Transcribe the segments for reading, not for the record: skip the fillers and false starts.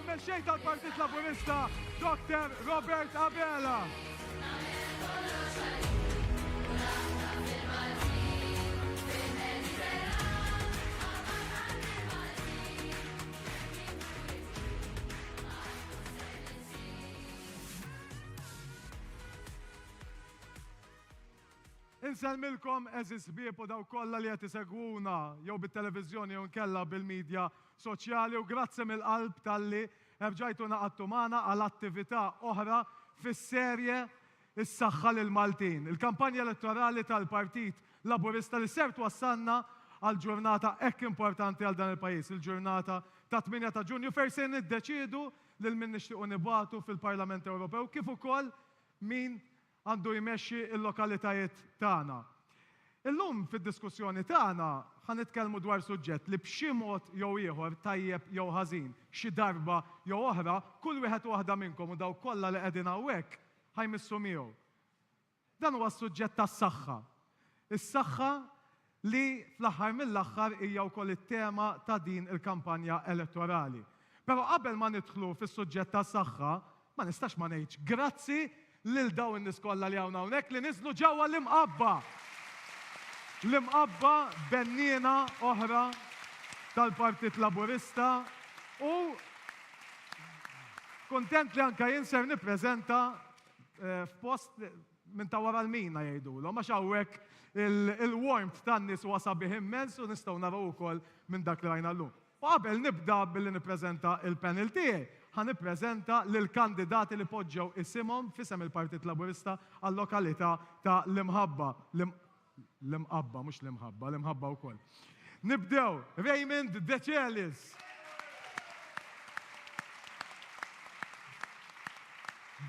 il-mexxej tal-Partit Laburista, Dr. Robert Abela. Inselmilkom eżis ħbieb u daw kollha li qed isegwuna jew bit-televiżjoni jew nkella bil-medja soċjali u grazzi mill-qalb talli rġajtu naqadtu magħna għal attività oħra fis-serje Is-Saħħa lil Maltin. Il-kampanja elettorali tal-Partit Laburista li ser twassalna għal ġurnata hekk importanti għal dan il-pajjiż, il-ġurnata ta' 8 ta' Ġunju fejn se niddeċiedu lil min nixtiequ nibagħtu fil-Parlament Ewropew kif ukoll min għandu jmexxi l-lokalitajiet tagħna. Illum fid-diskussjoni tagħna ħanitkellmu dwar suġġett li b'xi mod jew ieħor tajjeb jew ħażin, xi darba jew oħra, kull wieħed waħda minnkom u daw kollha li qegħdin hawnhekk ħajmissu miegħu. Dan huwa s-suġġett tas-saħħa. Is-saħħa li fl-aħħar mill-aħħar hija wkoll it-tema ta' din il-kampanja elettorali. Però qabel ma nidħlu fis-suġġett tas-saħħa, ma nistax ma ngħidx grazzi lil daw in-nies kollha li hawn hawnhekk li niżlu ġewwa l-imqabba. L-imqabba benniena oħra tal-Partit Laburista u kuntent li anke jien ser nippreżenta f'post minn ta' wara l-mina jgħidulhom għax hawnhekk il-warmth tan-nies wasa bih immens u nistgħu naraw ukoll minn dak li rajna llum. U qabel nibda billi nippreżenta il-panel tiegħi. Ħanippreżenta lill-kandidati li poġġew isimhom f'isem il-Partit Laburista għal-lokalità ta' l-Imħabba. L-Imqabba, mhux l-Imħabba, l-Imħabba wkoll. Nibdew Raymond Decelis.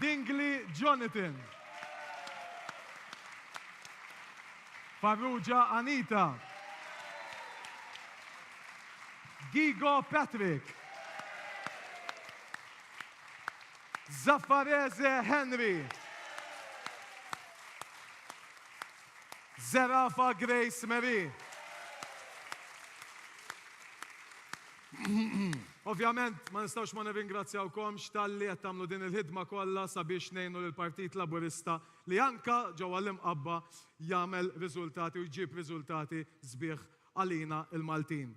Dingley Jonathan. Farrugia Anita. Gigo Patrick. Zaffareze Henry. Zerafa Grace Marie. Ovvjament, ma nistgħux ma nirringrazzjawkomx talli qed tagħmlu din il-ħidma kollha sabiex ngħinu lill-Partit Laburista li anke ġewwa l-imqabba jagħmel riżultati u jġib riżultati sbieħ għalina il-Maltin.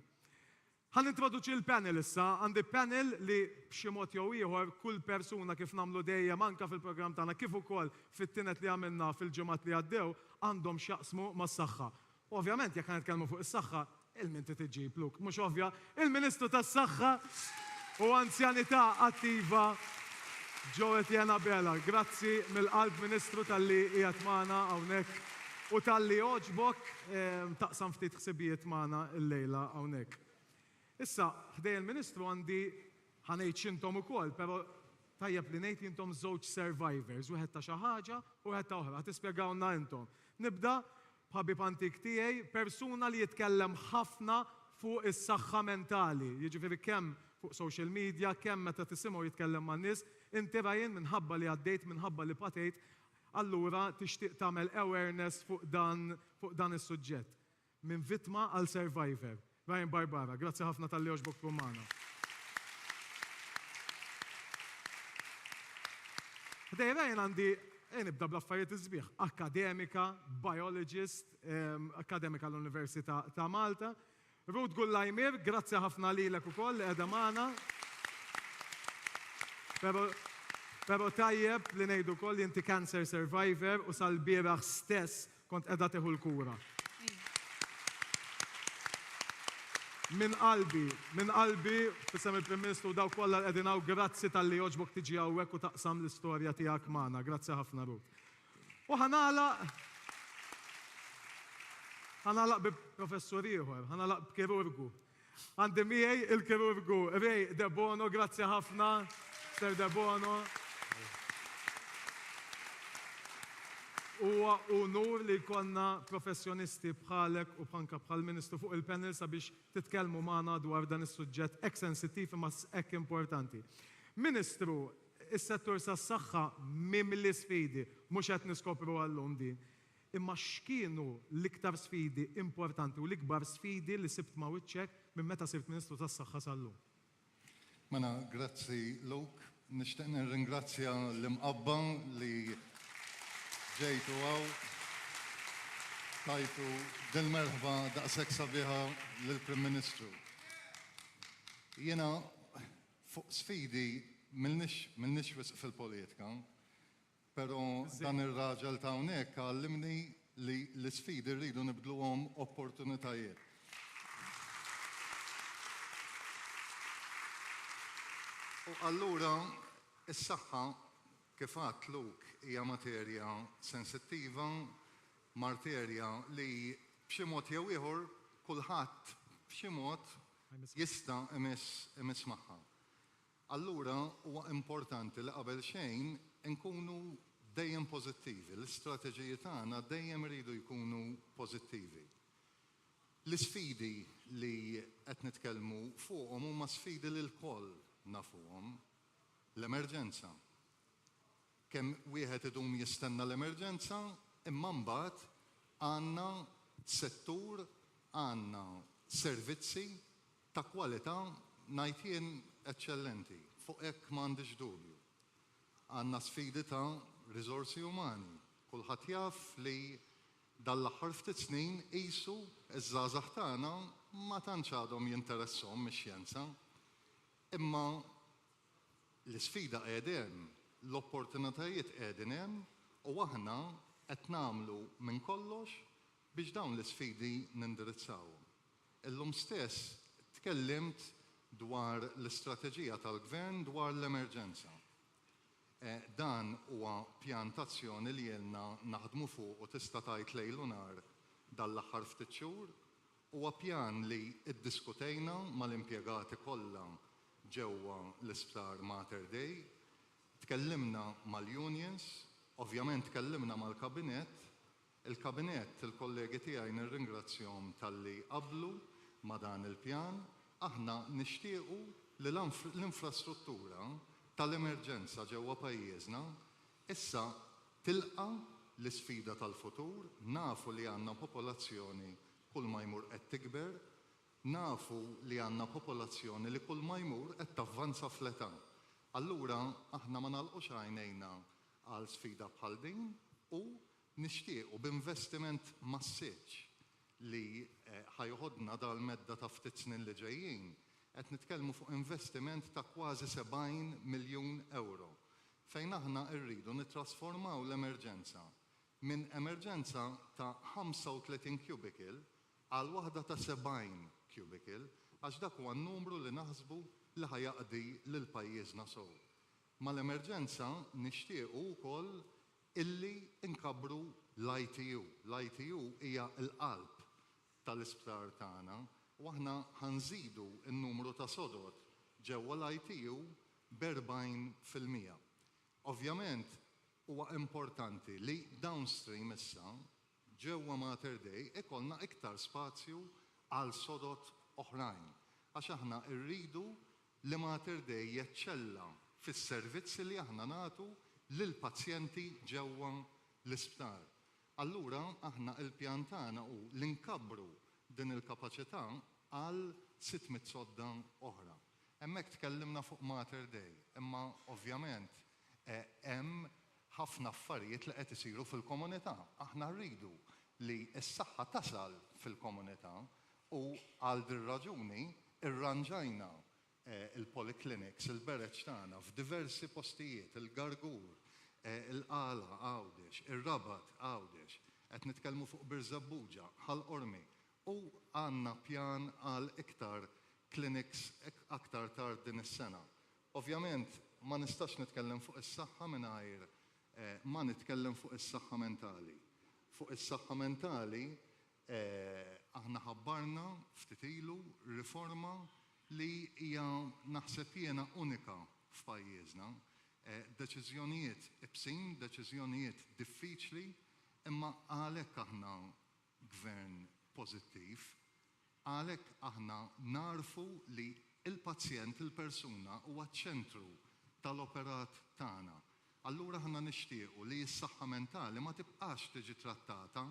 Ħan introduċi l-panel issa, għandi panel li b'xi mod jew ieħor kull persuna kif nagħmlu dejjem anke fil-programm tagħna kif ukoll fit-tienet li għamilna fil-ġimgħat li għaddew għandhom x'jaqsmu mas-saħħa. Ovvjament jekk nitkellmu fuq is-saħħa, il-minti tiġib luk, mhux ovvja, il-Ministru tas-Saħħa u Anzjanità Attiva Joe Etienne Abela. Grazzi mill-qalb Ministru talli qiegħed magħna hawnhekk u talli għoġbok taqsam ftit ħsibijiet magħna l-lejla hawnhekk. Issa, ħdej il-Ministru għandi ħanejt xintom ukoll, però tajjeb li ngħid intom żewġ survivors, wieħed ta' xi ħaġa u wieħed ta' oħra, tispjegawna intom. Nibda b'ħabib antik tiegħi, persuna li jitkellem ħafna fuq is-saħħa mentali, jiġifieri kemm fuq social media, kemm meta tisimgħu jitkellem man-nies, inti rajin minħabba li għaddejt, minħabba li patejt, allura tixtieq tagħmel awareness fuq dan is-suġġett. Minn vittma għal survivor. Ryan Barbara, grazzi ħafna tal-li oġbok tkun magħna. Ryan għandi nibda bl-affarijiet iżbieħ. Akademika, biologist, akademika l-Università ta' Malta. Ruth Gullajmir, grazzi ħafna lilek ukoll li qiegħda magħna. Però tajjeb li ngħidu wkoll li inti cancer survivor u sal-bieraħ stess kont qiegħda tieħu l-kura. Min qalbi, fissem il-Prim Ministru daw kollha qegħdin hawn grazzi tal-li jogħġbok tiġi hawnhekk u taqsam l-istorja tiegħek magħna. Grazzi ħafna Ruth. U ħanagħlaq bi professur ieħor, ħanagħlaq b'kirurgu. Għandi miegħi il-kirurgu Ray De Bono, grazzi ħafna, Sir De Bono. Huwa unur li jkollna professjonisti bħalek u bħanka bħal-Ministru fuq il-panel sabiex titkellmu magħna dwar dan is-suġġett hekk sensittiv imma hekk importanti. Ministru, is-settur sas-saħħa mimli sfidi, mhux qed niskopru għallum din. Imma x'kienu l-iktar sfidi importanti u l-ikbar sfidi li sibt ma' wiċċek minn meta sirt Ministru tas-Saħħa sal-lum? Mela, grazzi Luke. Nixtieq nirringrazzja l-imqabba li ġejtu għaw. Tajtu din merħba daqshekk sabiħa lill-Prim Ministru. Jiena fuq sfidi milniex wisq fil-politika, però dan ir-raġel ta' hawnhekk għallimni li l-sfidi rridu nibdluhom opportunitajiet. U allura is-saħħa kif għadt Luke hija materja sensittiva, materja li b'xi mod jew ieħor kulħadd b'xi mod jista' imiss magħha. Allura huwa importanti li qabel xejn inkunu dejjem pożittivi, l-istrateġiji tagħna dejjem iridu jkunu pożittivi. L-isfidi li qed nitkellmu fuqhom huma sfidi li l-koll nafuhom. L-emerġenza. Kemm wieħed idum jistenna l-emerġenza, imma mbagħad għandna settur, għandna servizzi ta' kwalità ngħid jien eċċellenti, fuq hekk m'għandix dubju. Għandna sfidi ta' riżorsi umani. Kulħadd jaf li dal-aħħar ftit snin qisu iż-żgħażagħ tagħna ma tantx għadhom jinteresshom mix-xjenza. Imma l-isfida qiegħda hemm, l-opportunitajiet qegħdin hemm u aħna qed nagħmlu minn kollox biex dawn l-isfidi nindirizzawhom. Illum stess tkellimt dwar l-istrateġija tal-Gvern dwar l-emerġenza. Dan huwa pjantazzjoni li jelna naħdmu fuq u tista' tgħid lejl u nar dal-aħħar ftit xhur. Huwa pjan li ddiskutejna mal-impjegati kollha ġewwa l-Isptar Mater Dei, tkellimna mal-unions, ovvjament tkellimna mal-kabinett. Il-kabinett, il-kollegi tiegħi nirringrazzjahom talli qablu ma' dan il-pjan. Aħna nixtiequ li l-infrastruttura tal-emerġenza ġewwa pajjiżna issa tilqa l-isfida tal-futur, nafu li għandna popolazzjoni kull ma jmur qed tikber, nafu li għandna popolazzjoni li kull ma jmur qed tavvanza fl-età. Allura aħna ma nagħlqux għajnejna għal sfida bħal din u nixtiequ b'investiment massiġġ li ħajħodna dal-medda ta' ftit snin li ġejjin, qed nitkellmu fuq investiment ta' kważi 70 miljun euro, fejn aħna rridu nittrasformaw l-emerġenza minn emerġenza ta' 35 cubicle għal waħda ta' 70 cubicle, għax dak huwa n-numru li naħsbu li ħajaqdi lil pajjiżna sew. Mal-emerġenza nixtiequ wkoll illi nkabru l-ITU. L-ITU hija l-qalb tal-isptar tagħna u aħna ħanżidu n-numru ta' sodod ġewwa l-ITU b'40%. Ovvjament huwa importanti li downstream issa ġewwa Mater Dei ikollna iktar spazju għal sodod oħrajn. Għax aħna rridu li Mater Dei jeċċella fis-servizzi li aħna nagħtu lill-pazjenti ġewwa l-isptar. Allura aħna l-pjan tagħna hu li nkabbru din il-kapaċità għal 600 sodda oħra. Hemmhekk tkellimna fuq Mater Dei, imma ovvjament hemm ħafna affarijiet li qed isiru fil-komunità. Aħna rridu li s-saħħa tasal fil-komunità u għal din raġuni irranġajna il-polyclinics, il-bereċ tagħna f'diversi postijiet, il-Gargur, il-Qala Għawdex, ir-Rabat Għawdex, qed nitkellmu fuq Birzabbuġa, Ħal-Qormi, u għandna pjan għal iktar clinics aktar tard din is-sena. Ovvjament ma nistax nitkellem fuq is-saħħa mingħajr ma nitkellem fuq is-saħħa mentali. Fuq is-saħħa mentali aħna ħabbarna ftit ilu riforma li hija naħseb jiena unika f'pajjiżna. Deċiżjonijiet ibsin, deċiżjonijiet diffiċli, imma għalhekk aħna gvern pożittiv, għalhekk aħna narfu li il-pazjent, il-persuna huwa ċ-ċentru tal-operat tagħna. Allura aħna nixtiequ li s-saħħa mentali ma tibqax tiġi trattata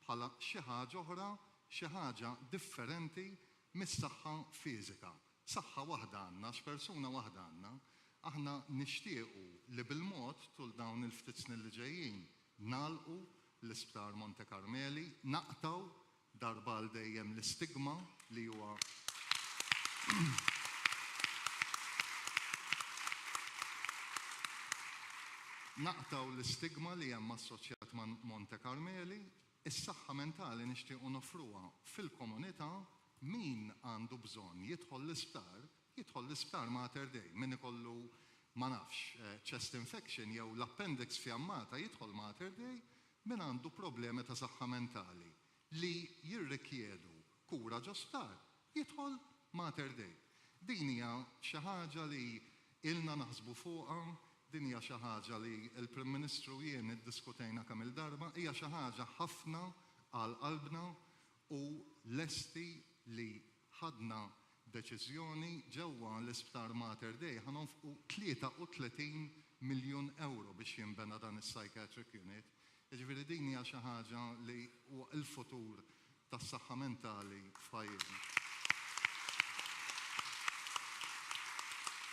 bħala xi ħaġa oħra, xi ħaġa differenti mis-saħħa fiżika. saħħa waħda għandna, x'persuna waħda għandna, aħna nixtiequ li bil-mod tul dawn il-ftit snin li ġejjin nagħlqu l-Isptar Monte Carmeli, naqtaw darba għal dejjem l-istigma li huwa naqtaw l-istigma li hemm assoċjat ma' Monte Carmeli, is-saħħa mentali nixtiequ nofruha fil-komunità min għandu bżonn jidħol l-isptar Mater Dei, min ikollu ma nafx chest infection jew l-appendix fjammata jidħol Mater Dei, min għandu problemi ta' saħħa mentali li jirrikjedu kura ġostar jidħol Mater Dei. Din hija xi ħaġa li ilna naħsbu fuqha, din hija xi ħaġa li l-Prim Ministru jien iddiskutejna kemm il-darba, hija xi ħaġa ħafna għal qalbna u lesti li ħadna deċiżjoni ġewwa l-Isptar Mater Dei ħanonfqu 33 miljun euro biex jinbena dan is-psychiatric unit. Jiġifieri din hija xi ħaġa li huwa l-futur tas-saħħa mentali f'pajjiżna.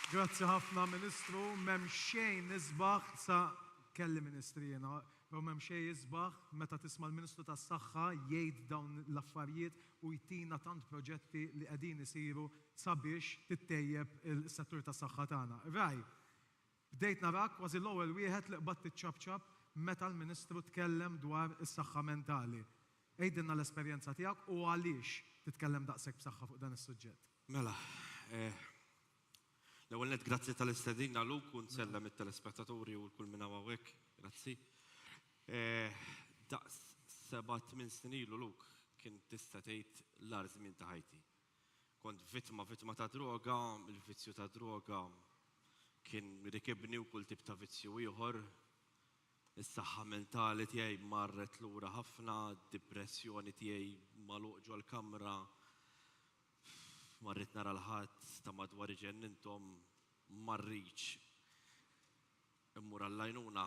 Grazzi ħafna, Ministru. M'hemm xejn nisbaħ sa kelli Ministri jiena, u m'hemm xejn jisbaħ meta tisma' l-Ministru tas-Saħħa jgħid dawn l-affarijiet u jtina tant proġetti li qegħdin isiru sabiex tittejjeb is-settur tas-saħħa tagħna. Raj, bdejt narak kważi l-ewwel wieħed li qbad tiċċabċab meta l-Ministru tkellem dwar is-saħħa mentali. Ejdilna l-esperjenza tiegħek u għaliex titkellem daqshekk b'saħħa fuq dan is-suġġett. Mela, l-ewwel nett grazzi tal-istedina Luk u nsellem it-telespettaturi u l-kull minn hawnhekk, grazzi. Daqs 7-8 snin ilu Luk kien tista' tgħid l-agħar żmien ta' ħajti. Kont vittma ta' droga, il-vizzju ta' droga kien rikibni u kull tip ta' vizzju ieħor. Is-saħħa mentali tiegħi marret lura ħafna, d-depressjoni tiegħi magħluq ġol kamra. Marrit nara l-ħadd ta' madwar iġenninthom marriċ immur għall-għajnuna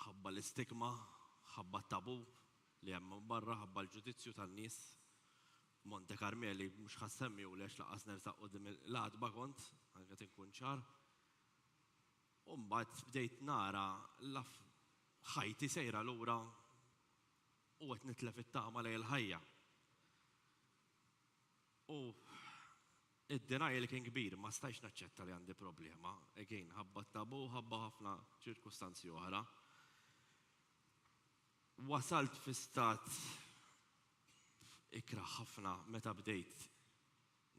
ħabba l-istigma, ħabba tabu li hemm barra, ħabba l-ġudizzju tan-nies. Monte Carmeli mhux ħassemmi u lex laqas nersaq qudiem l-għadba kont, anke tinkun ċar. U mbagħad bdejt nara ħajti sejra lura u qed nitlef it-tama lejn il-ħajja. U id-denajl kien kbir, ma stajx naċċetta li għandi problema. Again, ħabba tabu, ħabba ħafna ċirkustanzi oħra. Wasalt fi stat ikra ħafna meta bdejt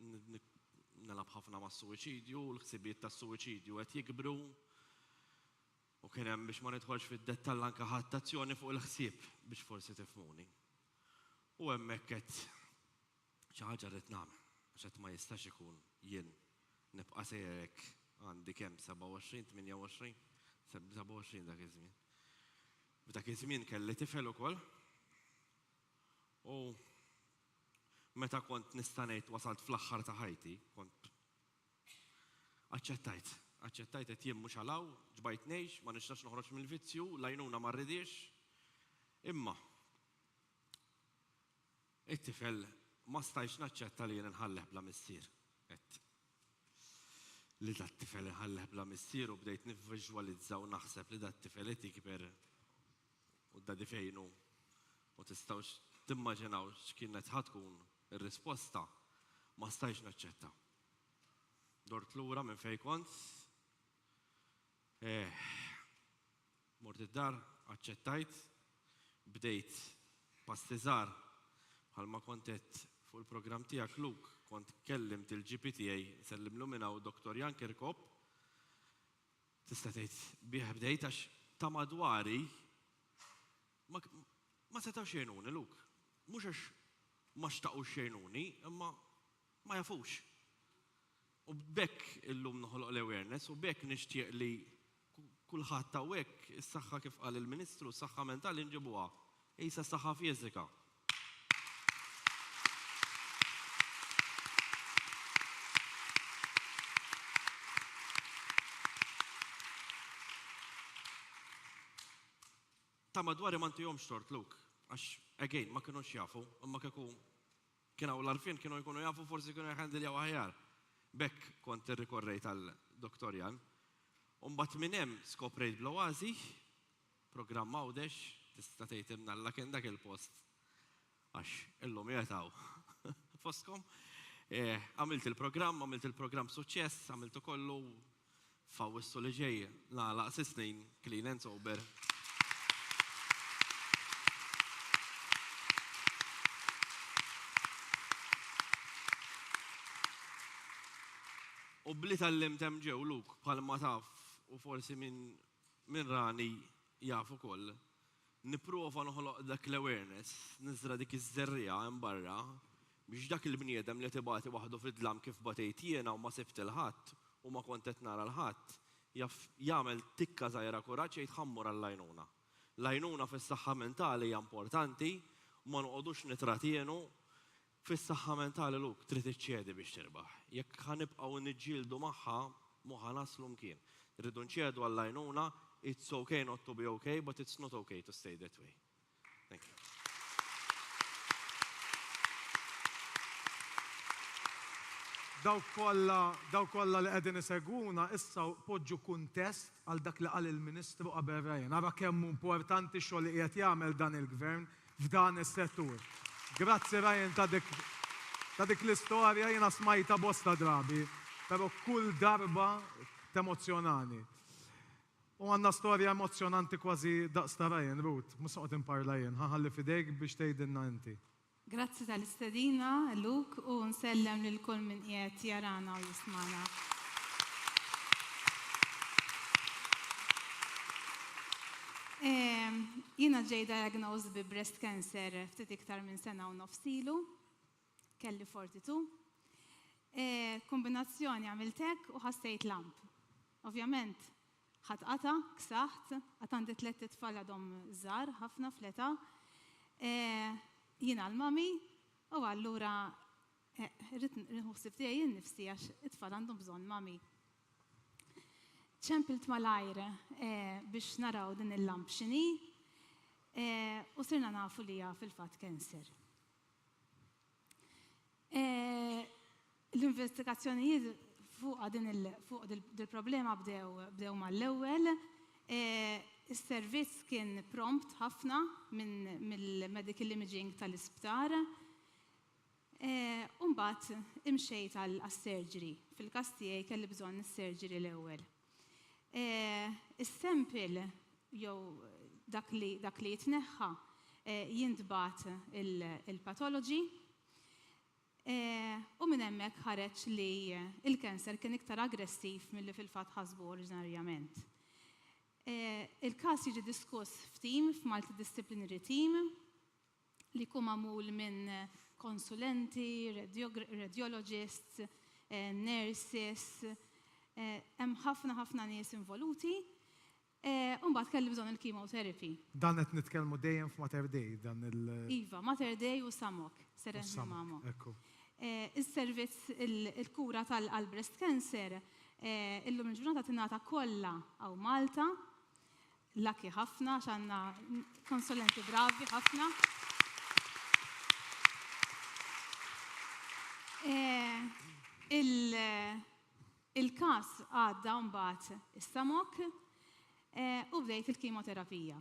nilab ħafna ma' suwiċidju, l-ħsibiet ta' suwiċidju qed jikbru. U kien hemm biex ma nidħolx fid-dettall anke ħattazzjoni fuq il-ħsieb biex forsi tifhmuni. U hemmhekk qed xi ħaġa rrid nagħmel. Għaxet ma jistax ikun jien nibqa' sejrek għandi kemm 27, 28, 27 dak iż-żmien. F'dak iż-żmien kelli tifel ukoll. U meta kont nista' ngħid wasalt fl-aħħar ta' ħajti, kont aċċettajt qed jien mhux għalaw, ġbajt ngħix, ma nistax noħroġ mill-vizzju, l-għajnuna ma rridix. Imma it-tifel ma stajx naċċetta li jien nħalleh bla missier. Li dat tifel inħalleh bla missier u bdejt nivviżwalizza u naħseb li dat tifel qed jikber u dadi fejnu u tistgħux timmaġinaw x'kienet tkun ir-risposta, ma stajx naċċetta. Dort lura minn fejn kont. Mort id-dar, aċċettajt, bdejt pastiżar bħalma kont qed fuq il-programm tiegħek Luk, kont kellimt il-GPT sellimlu minna u Dr. Jan Kirkop, tista' tgħid bih bdejt għax ta' madwari ma setgħux jgħinuni Luk. Mhux għax ma xtaqgħux jgħinuni, imma ma jafux. U b'hekk illum noħloq l-awareness u b'hekk nixtieq li kulħadd hawnhekk is-saħħa kif qal il-Ministru, s-saħħa mentali nġibuha. Ejsa s-saħħa fiżika. Ta' madwari ma ntihomx tort Luk, għax again ma kinux jafu, imma kieku kienu l-arfin kienu jkunu jafu forsi kienu jħandiljaw aħjar. Bekk kont irrikorrejt għal-doktorjan. Mbagħad minn hemm skoprejt bl-Oasi, programm Għawdex, tista' tgħidilna alla kien dak il-post għax illum jagħtaw fostkom. Għamilt il-programm suċċess, għamiltu kollu fawissu li ġej nagħlaq 6 snin clean and sober. U bli tal-lim temġew Luk bħalma taf u forsi minn rani jafu koll. Niprofa noħloq dak l-awareness, nizra dik iż-żerrija hemm barra biex dak il-bniedem li tibati waħdu fid-dlam kif batejt jiena u ma sibt il-ħadd u ma kont qed nara l-ħadd jagħmel tikka żgħira kuraġġ jitħammur għall-għajnuna. L-għajnuna fis-saħħa mentali hija importanti u ma noqogħdux nitratienu. Fis-saħħa mentali Luk trid iċċedi biex tirbaħ. Jekk ħanibqgħu niġġieldu magħha mhu ħanaslu mkien. Irridu nċedu għall-għajnuna, it's okay not to be okay, but it's not okay to stay that way. Thank you. Dawk kollha li qegħdin isegwuna issa poġġu kuntest għal dak li qal il-Ministru qabel Ryan. Ara kemm importanti x-xogħol li qiegħed jagħmel dan il-Gvern f'dan is-settur. Grazzi Ryan ta' dik l-istorja jiena smajta bosta drabi, però kull darba temozzjonani. U għandna storja emozjonanti kważi daqs ta' Ryan, Ruth, mhux noqgħod imparla jien, ħaħalli fidejk biex tgħidilna inti. Grazzi tal-istedina, Luke, u nsellem lil kull min qiegħed jarana u jismana. Jiena ġej diagnosed bi breast cancer ftit iktar minn sena u nofsilu, kelli 42. Kombinazzjoni għamilt hekk u ħassejt lamp. Ovvjament, ħatqata, ksaħt, għad għandi 3 tfal għadhom żgħar ħafna fl-età. Jiena l-mami u allura rrid nħossib tiegħi innifsi għax it-tfal għandhom bżonn mami. ċempilt mal-ajr biex naraw din il-lamp x'inhi u sirna nafu li hija fil-fatt cancer. L-investigazzjonijiet fuq din problema bdew mal-ewwel. Is-servizz kien prompt ħafna mill-medical imaging tal-isptar. U mbagħad imxejt għas-surgery. Fil-każ tiegħi kelli bżonn is-surgery l-ewwel. Is-sample jew dak li jitneħħa jintbagħat il-pathology u minn hemmhekk ħareġ li il-kanser kien iktar aggressiv milli fil-fatt ħasbu oriġinarjament. Il-każ jiġi diskuss f'team, f'multidisciplinary team li jkun magħmul minn konsulenti, radiologists, nurses, hemm ħafna nies involuti. U mbagħad kelli bżonn il-chemotherapy. Dan qed nitkellmu dejjem f'Mater Dei dan Iva, Mater Dei u Samok, Serenity Mamo. Is-servizz il-kura tal-breast cancer illum il-ġurnata tingħata kollha hawn Malta, lucky ħafna x'għandna konsulenti bravi ħafna. Il-każ għadda mbagħad is-Samok u bdejt il-kemoterapija.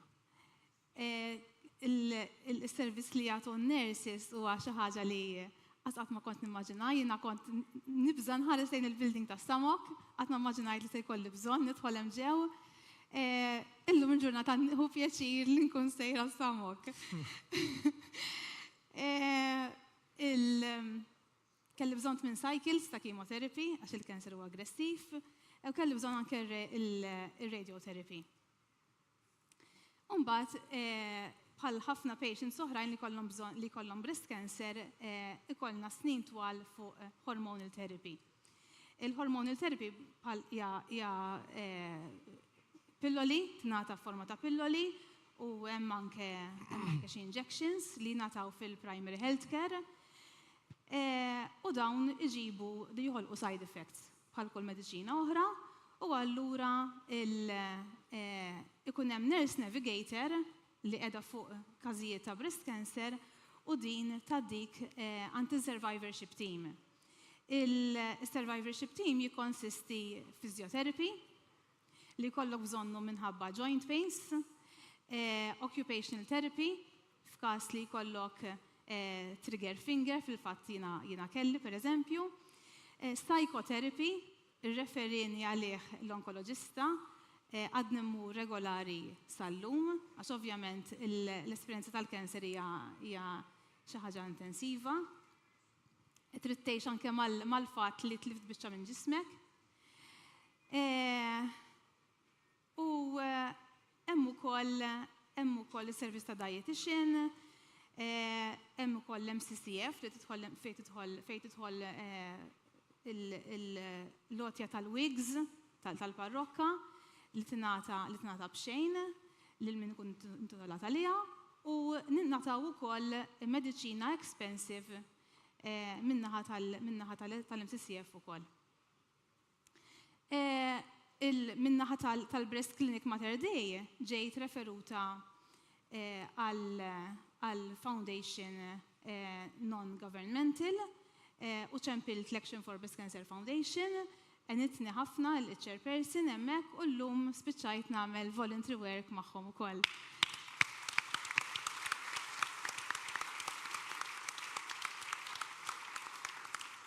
Il-servizz li jagħtu n-nurses huwa xi ħaġa li qatt ma kont nimmaġina, jiena kont nibża nħares lejn il-building tas-Samok, qatt ma immaġinajt li se jkolli bżonn nidħol hemm ġew. Illum il-ġurnata hu pjaċir li nkun sejra s-Samok. Kelli bżonn minn cycles ta' chemotherapy għax il-kanser huwa aggressiv, u kelli bżonn anke il-radiotherapy. Mbagħad bħal ħafna patients oħrajn li jkollhom breast cancer ikollna snin twal fuq hormonal therapy. Il-hormonal therapy bħal hija pilloli, tingħata f'forma ta' pilloli u hemm anke xi injections li nataw fil-primary healthcare. U dawn iġibu li joħolqu side effects bħal kull mediċina oħra u allura ikun hemm nurse navigator li qiegħda fuq każijiet ta' breast cancer u din tgħaddik anti-survivorship team. Il-survivorship team jikonsisti physiotherapy li kollok bżonnu minħabba joint pains, occupational therapy, f'kas li kollok trigger finger fil-fatt jina kelli per eżempju, psychotherapy, referini għalih l-onkologista, għadnimmu regolari sal-lum, għax ovvjament l-esperienza tal-kanser hija xi ħaġa intensiva. Trid tgħix anke mal-fatt li tlift biċċa minn ġismek. U hemm ukoll is-servizz ta' dietitian, hemm ukoll l-MCCF li fejn tidħol il-lotja tal-wigs tal-parrokka li tingħata b'xejn lil min ikun intitolat għaliha u ningħataw ukoll mediċina expensive minnaħa tal-MCCF ukoll. Minnaħa tal-Breast Clinic Mater Dei ġejt referuta għal Foundation non-governmental u ċempilt l-Action for Breast Cancer Foundation, għenitni ħafna l-chairperson hemmhekk u llum spiċċajt nagħmel voluntary work magħhom ukoll.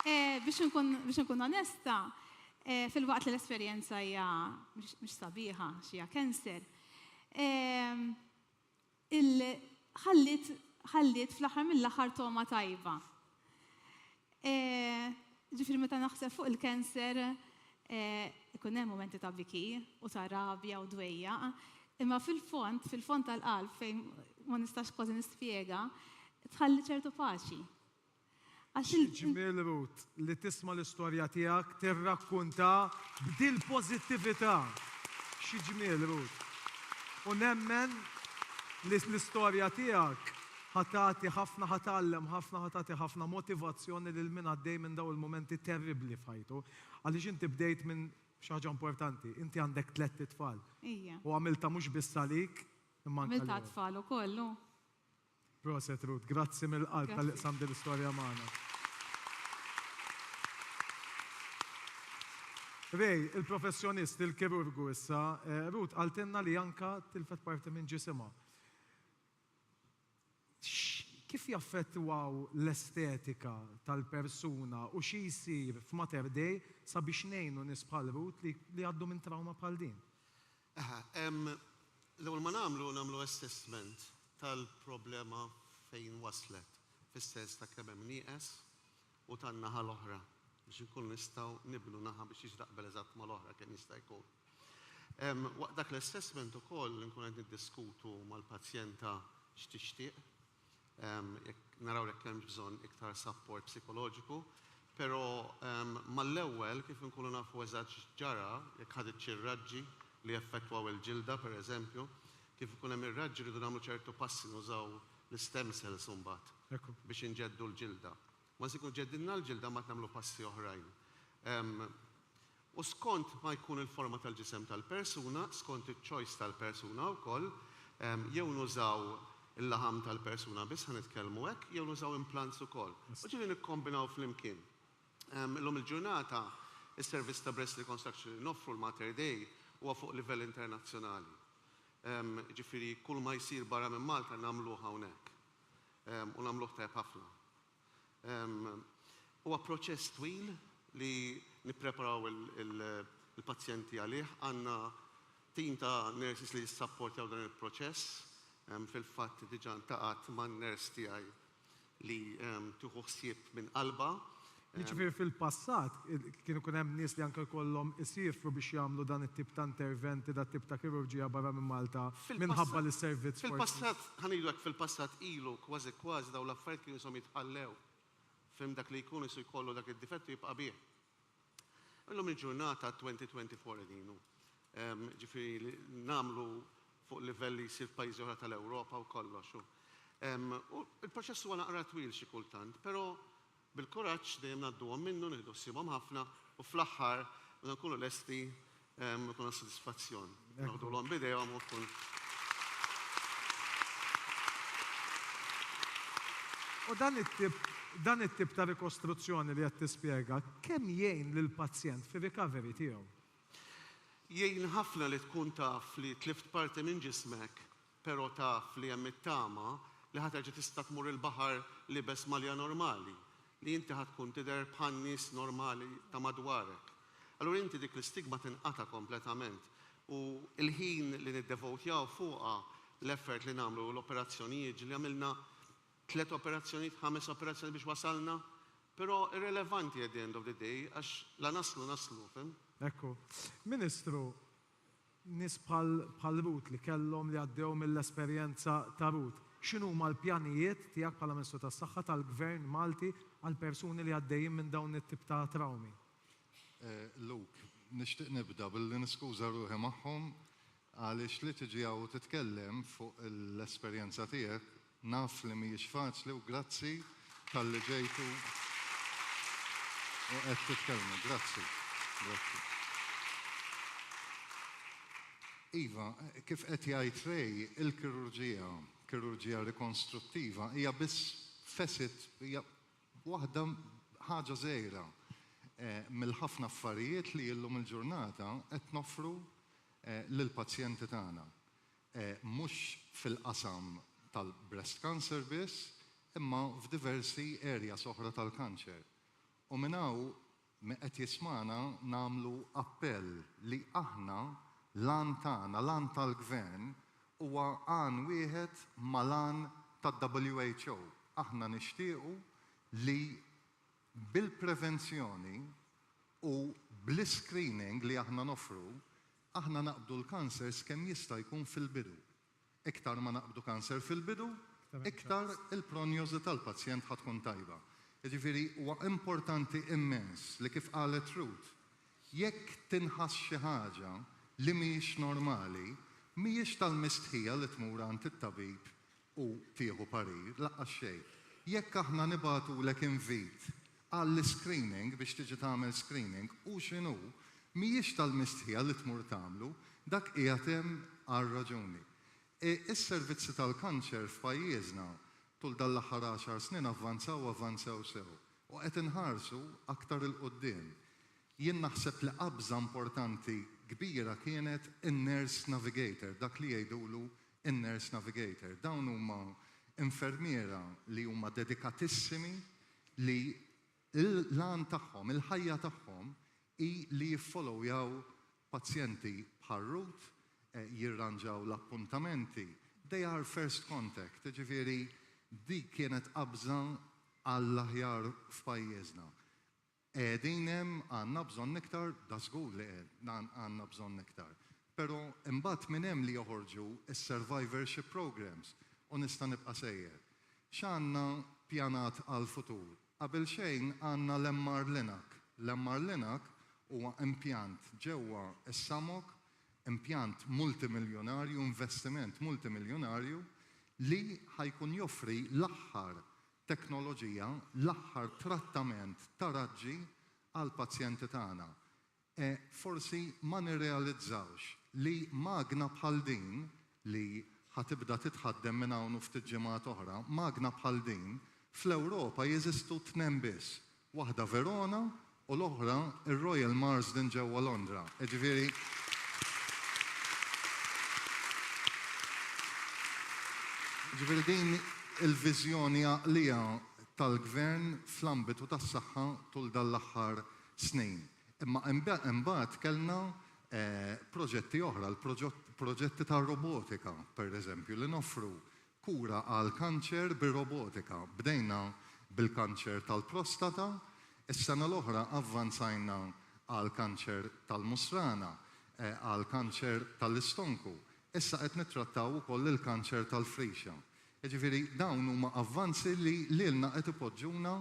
Biex nkun onesta, fil-waqt li l-esperjenza hija mhix sabiħa x'hija kanser, ħallit fl-aħħar mill-aħħar toma tajba. Ġifieri meta naħseb fuq il-kanser ikun hemm momenti ta' biki u ta' rabja u dwejja, imma fil-fond tal-qalb fejn ma nistax kważi nispjega, tħalli ċertu paċi. Ġmiel Ruth, li tisma l-istorja tiegħek tirrakkunta b'dil pożittività. Xi ġmiel Ruth. U nemmen li l-istorja tiegħek ħatati ħafna motivazzjoni lil min għaddej minn daw il-momenti terribli f'ħajtu. Għaliex inti bdejt minn xi ħaġa importanti, inti għandek 3 tfal. U għamilta mhux biss għalik, imma anke għamilta tfal ukoll. Proset Ruth, grazzi mill-qalb tal-iqsam din l-istorja magħna. Rej, il-professjonist, il-kirurgu issa, Ruth, għaltinna li anka tilfet parti minn ġisimha. Kif jaffettwaw l-estetika tal-persuna u xi jsir f'Mater Dei sabiex ngħinu nies bħal Ruth li għaddu minn trauma bħal din? L-ewwel ma nagħmlu assessment tal-problema fejn waslet, fis-sens ta' kemm hemm nieqes u tan-naħa l-oħra biex inkunu nistgħu nibnu naħa biex jiġraqbel eżatt mal-oħra kemm jista' jkun. Waqt dak l-assessment ukoll nkun qed niddiskutu mal-pazjenta x'tixtieq, jekk naraw jekk hemm bżonn iktar support psikoloġiku, però mal-ewwel kif inkunu nafu eżatt x'ġara jekk ħaditx ir-raġġi li effettwaw il-ġilda pereżempju, kif ikun hemm ir-raġġi rridu nagħmlu ċertu passi nużaw l-stem cells imbagħad biex inġeddu l-ġilda. Ma nkun ġeddilna l-ġilda ma nagħmlu passi oħrajn. U skont ma jkun il-forma tal-ġisem tal-persuna, skont iċ-choice tal-persuna wkoll, jew nużaw il-laħam tal-persuna biss ħanitkellmu hekk, jew nużaw implants ukoll. U ġieli nikkombinaw flimkien. Illum il-ġurnata is-servizz ta' breast reconstruction li noffru l-Mater Dei huwa fuq livell internazzjonali. Ġifieri kull ma jsir barra minn Malta nagħmluh hawnhekk. U nagħmluh tajjeb ħafna. Huwa proċess twil li nippreparaw il-pazjenti għalih, għandna tim ta' nurses li jissapportjaw dan il-proċess. Fil-fatt diġà ntaqgħet man-nurse tiegħi li tieħu ħsieb minn qalba. Jiġifieri fil-passat kienu kun hemm nies li anke jkollhom isifru biex jagħmlu dan it-tip ta' interventi, dat tip ta' kirurġija barra minn Malta minħabba li s-servizz. Fil-passat, ħanidlek fil-passat ilu kważi daw l-affarijiet kienu jisom jitħallew. Fim dak li jkun isu jkollu dak id-difettu jibqa' bih. Illum il-ġurnata 2024 qegħdinu. Ġifieri nagħmlu fuq livelli jsir pajjiżi oħra tal-Ewropa u kollox. U il-proċess huwa naqra twil xi kultant, però bil-kuraġġ dejjem ngħadduhom minnu, nieħdu ssibhom ħafna u fl-aħħar meta nkunu lesti nkunu sodisfazzjon. Naħdulhom bidejhom u tkun. U dan it-tip dan it-tip ta' rikostruzzjoni li qed tispjega kemm jgħin lill-pazjent fir-recovery tiegħu? Jgħin ħafna li tkun taf li tlift parti minn ġismek, però taf li hemm it-tama li ħaterġa' tista' tmur il-baħar libes malja normali, li inti tkun tidher bħal nies normali ta' madwarek. Allura inti dik l-istigma tinqata' kompletament u l-ħin li niddevotjaw fuqha l-effort li nagħmlu l-operazzjonijiet li għamilna 3 operazzjonijiet, 5 operazzjonijiet biex wasalna, però irrelevanti at the end of the day għax la naslu, fim? Ekku. Ministru, nies bħal Ruth li kellhom li għaddew mill-esperjenza ta' Ruth, x'inhu huma l-pjanijiet tiegħek bħala Ministru tas-Saħħa tal-Gvern Malti għal persuni li għaddejjin minn dawn it-tip ta' trawmi? Luke, nixtieq nibda billi niskuża ruħi magħhom għaliex li tiġi hawn titkellem fuq l-esperjenza tiegħek naf li mhijiex faċli u grazzi tal-li ġejtu u qed titkellmu. Grazzi. Iva, kif qed jgħid Rej, il-kirurġija rikonstruttiva hija biss fesit, hija waħda ħaġa żgħira mill-ħafna affarijiet li llum il-ġurnata qed noffru lill-pazjenti tagħna. Mhux fil-qasam tal-breast cancer biss, imma f'diversi areas oħra tal-kanċer. U minn hawn qed jismana nagħmlu appell li aħna l-għan tagħna, l-għan tal-Gvern, huwa għan wieħed mal-għan tad-WHO. Aħna nixtiequ li bil-prevenzjoni u bl-screening li aħna nofru, aħna naqbdu l-kansers kemm jista' jkun fil-bidu. Iktar ma naqbdu kanser fil-bidu, iktar il-prognosi tal-pazjent ħatkun tajba. Jiġifieri huwa importanti immens li kif qalet Ruth, jekk tinħass xi ħaġa li mhijiex normali, mhijiex tal-mistħija li tmur għand it-tabib u tieħu parir, laqqas xejn. Jekk aħna nibatulek invit għall-screening biex tiġi tagħmel screening u x'inhu mhijiex tal-mistħija li tmur tagħmlu, dak qiegħed hemm għal raġuni. Is-servizzi tal-kanċer f'pajjiżna tul dal-aħħar 10 snin avvanzaw sew u qed inħarsu aktar il quddiem. Jien naħseb li qabża importanti kbira kienet in-nurse navigator, dak li jgħidulu in-nurse navigator. Dawn huma infermiera li huma dedikatissimi li l-għan tagħhom, il-ħajja tagħhom hi li jiffollowjaw pazjenti bħal Ruth, jirranġaw l-appuntamenti. They are first contact, ġifieri dik kienet qabża għall-aħjar f'pajjiżna. Qegħdin hemm għandna bżonn iktar, da żgur li għandna bżonn iktar. Però imbagħad minn hemm li joħorġu is-survivorship programs u nista' nibqa' sejjer. X'għandna pjanat għall-futur? Qabel xejn għandna l-MR Linac. L-MR Linac huwa impjant ġewwa s-Samok, impjant multimiljonarju, investiment multimiljonarju li ħajkun joffri l-aħħar teknoloġija, l-aħħar trattament ta' raġġi għal pazjenti tagħna. Forsi ma nirrealizzawx li magna bħal din li ħatibda titħaddem minn hawn ftit ġimgħat oħra, magna bħal din fl-Ewropa jeżistu 2 biss, waħda Verona u l-oħra ir-Royal Marsden ġewwa Londra. Ġifieri din il-viżjoni għaqlija tal-Gvern fl-ambitu tas-saħħa tul dal-aħħar snin. Imma imbagħad kellna proġetti oħra, proġetti ta' robotika, pereżempju, li noffru kura għal kanċer bir-robotika. Bdejna bil-kanċer tal-prostata, is-sena l-oħra avvanzajna għal kanċer tal-musrana, għal kanċer tal-istonku. Issa qed nittrattaw ukoll il-kanċer tal-frixa. Jiġifieri dawn huma avvanzi li lilna qed ipoġġuna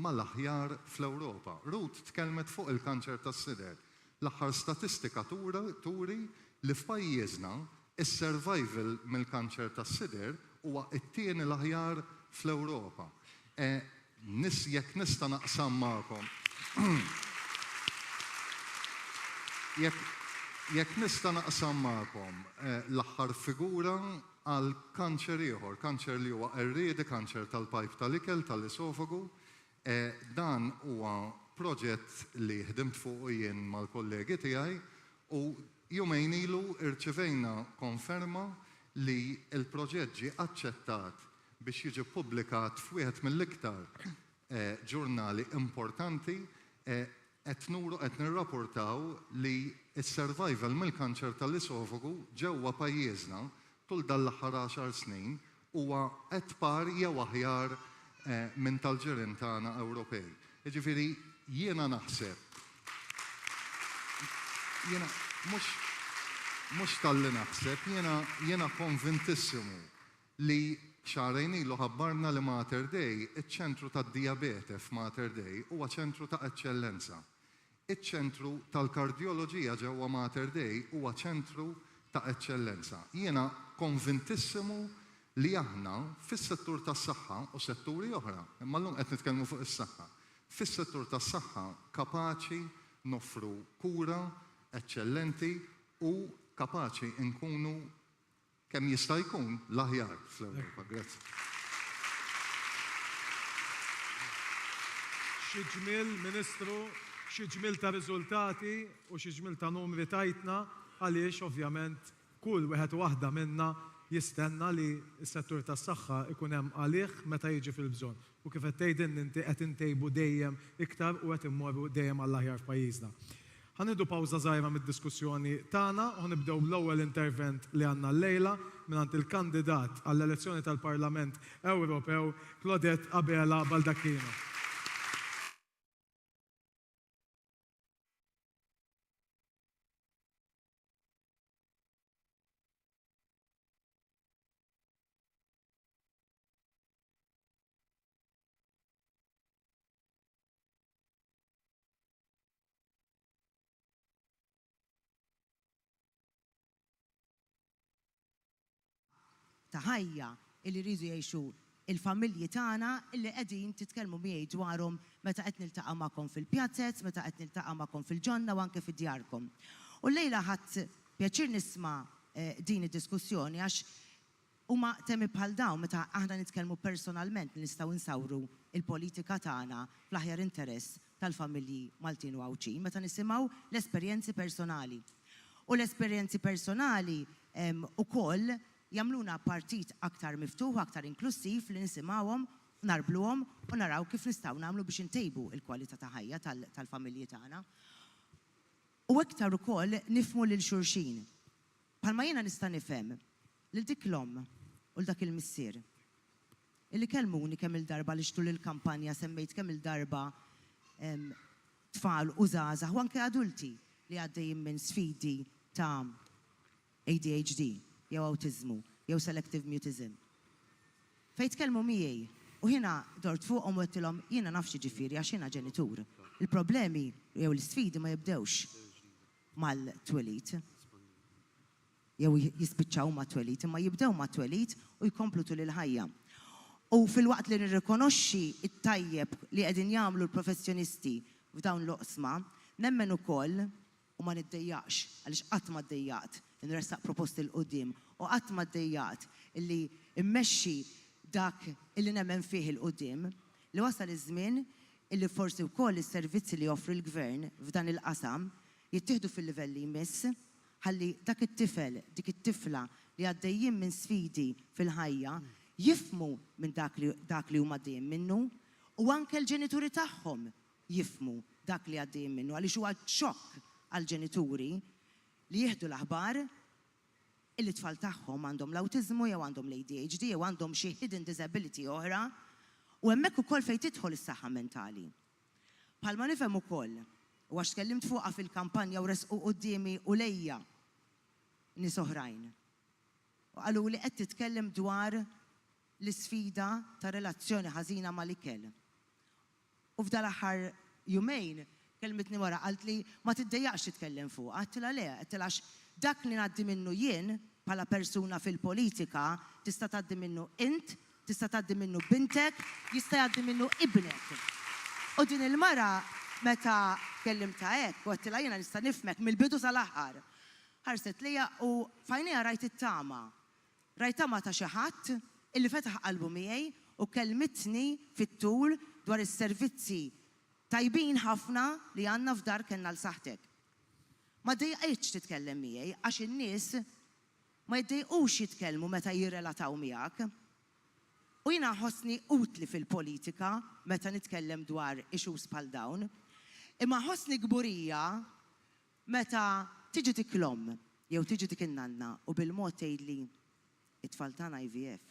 mal-aħjar fl-Ewropa. Ruth tkellmet fuq il-kanċer tas-sider. L-aħħar statistika turi li f'pajjiżna is-survival mill-kanċer tas-sider huwa t-tieni l-aħjar fl-Ewropa. Jekk nista' naqsam magħkom. Jekk nista' naqsam magħkom l-aħħar figura għal kanċer ieħor, kanċer li huwa erriedi, kanċer tal-pajp tal-ikel, tal-isofagu, Dan huwa proġett li ħdimt fuq jien mal-kollegi tiegħi u jumejn ilu irċevejna konferma li l-proġett ġie aċċettat biex jiġi ppubblikat f'wieħed mill-iktar ġurnali importanti qed nirrapportaw li s-survival mill-kanċer tal-isofagu ġewwa pajjiżna tul dal-aħħar 10 snin huwa qed par jew aħjar minn tal-ġirien tagħna Ewropej. Jiġifieri jiena naħseb mhux talli naħseb, jiena konvintissimu li xahrejn ilu ħabbarna li Mater Dei, iċ-ċentru tad-dijabete f'Mater Dei huwa ċentru ta' eċċellenza. Iċ-ċentru tal-kardjoloġija ġewwa Mater Dei huwa ċentru ta' eċċellenza. Jiena konvintissimu li aħna fis-settur tas-saħħa u setturi oħra, imma llum qed nitkellmu fuq is-saħħa. Fis-settur tas-saħħa kapaċi noffru kura eċċellenti u kapaċi nkunu kemm jista' jkun l-aħjar fl-Ewropa. Grazzi. Xi ġmiel, Ministru, xi ġmiel ta' riżultati u xi ġmiel ta' numri tajtna għaliex ovvjament kull wieħed u waħda minna jistenna li s-settur tas-saħħa ikun hemm għalih meta jiġi fil-bżonn. U kif qed tgħidin inti qed intejbu dejjem iktar u qed immorru dejjem għall-aħjar f'pajjiżna. Ħanidu pawża żgħira mid-diskussjoni tagħna u nibdew bl-ewwel intervent li għandna llejla mingħand il-kandidat għall-elezzjoni tal-Parlament Ewropew Claudette Abela Baldacchino. ta' ħajja illi rridu jgħixu il-familji tagħna illi qegħdin titkellmu miegħi dwarhom meta qed niltaqa' magħkom fil-pjazzett, meta qed niltaqa' magħkom fil-ġonna u anke fid-djarkom. U llejla ħadd pjaċir nisma' din id-diskussjoni għax huma temi bħal dawn meta aħna nitkellmu personalment nistgħu nsawru il-politika tagħna fl-aħjar interess tal-familji Maltin u Għawċin meta nisimgħu l-esperjenzi personali. U l-esperjenzi personali ukoll jamluna partit aktar miftuħ, aktar inklusiv li nisimgħuhom, narbluhom u naraw kif nistgħu nagħmlu biex intejbu l-kwalità ta' ħajja tal-familji tagħna. U iktar ukoll nifhmu lil xulxin. Bħalma jiena nista' nifhem lil dik l-omm u dak il-missier illi kellmuni kemm il-darba li xtul il-kampanja semmejt kemm il-darba tfal u żgħażagħ u anke adulti li għaddejjin minn sfidi ta' ADHD. jew autizmu, jew selective mutism. Fejn tkellmu miegħi u jiena dort fuqhom u għedtilhom jiena naf xi ġifieri għax jiena ġenitur. Il-problemi jew l-isfidi ma jibdewx mal-twelid. Jew jispiċċaw ma' twelid, imma jibdew ma' twelid u jkomplu tul il-ħajja. U fil-waqt li nirrikonoxxi it-tajjeb li qegħdin jagħmlu l-professjonisti f'dawn l-oqsma, nemmen ukoll u ma niddejjaqx għaliex qatt ma ddejjaqt nressaq proposti l-qudiem u qatt ma ddejjaqt illi immexxi dak illi nemmen fih il-qudiem li wasal iż-żmien illi forsi wkoll is-servizzi li joffri l-gvern f'dan il-qasam jittieħdu fil-livell li jmiss ħalli dak it-tifel, dik it-tifla li għaddejjin minn sfidi fil-ħajja jifmu minn dak li huma għaddejjin minnu u anke l-ġenituri tagħhom jifmu dak li għaddejjin minnu għaliex huwa xokk għall-ġenituri li jieħdu l-aħbar illi tfal tagħhom għandhom l-awtiżmu jew għandhom l-ADHD jew għandhom xi hidden disability oħra u hemmhekk ukoll fejn tidħol is-saħħa mentali. Bħalma nifhem ukoll u għax tkellimt fuqha fil-kampanja u resqu qudiemi u lejja nies oħrajn. U qalu li qed titkellem dwar l-isfida ta' relazzjoni ħażina mal-ikel. U f'dal aħħar jumejn kelmetni wara qalt li ma tiddejjaqx titkellem fuq. Għattila le, għattila dak li ngħaddi minnu jien bħala persuna fil-politika tista' tgħaddi minnu int, tista' tgħaddi minnu bintek, jista' jgħaddi minnu ibnek. U din il-mara meta kellimta hekk u għattila jiena nista' nifhmek mill-bidu sal-aħħar. Ħarset lejha u fajnejha rajt it-tama. Rajt tama ta' xi ħadd illi fetaħ qalbu miegħi u kelmitni fit-tul dwar is-servizzi tajbin ħafna li għandna f'dar kellna l-saħtek. Ma dejqitx titkellem miegħi għax in-nies ma jdejqux jitkellmu meta jirrelataw miegħek. U jiena ħossni utli fil-politika meta nitkellem dwar issues bħal dawn, imma ħossni gburija meta tiġi tiklom jew tiġi tikinnanna u bil-mod tgħidli it-tfal tagħna IVF.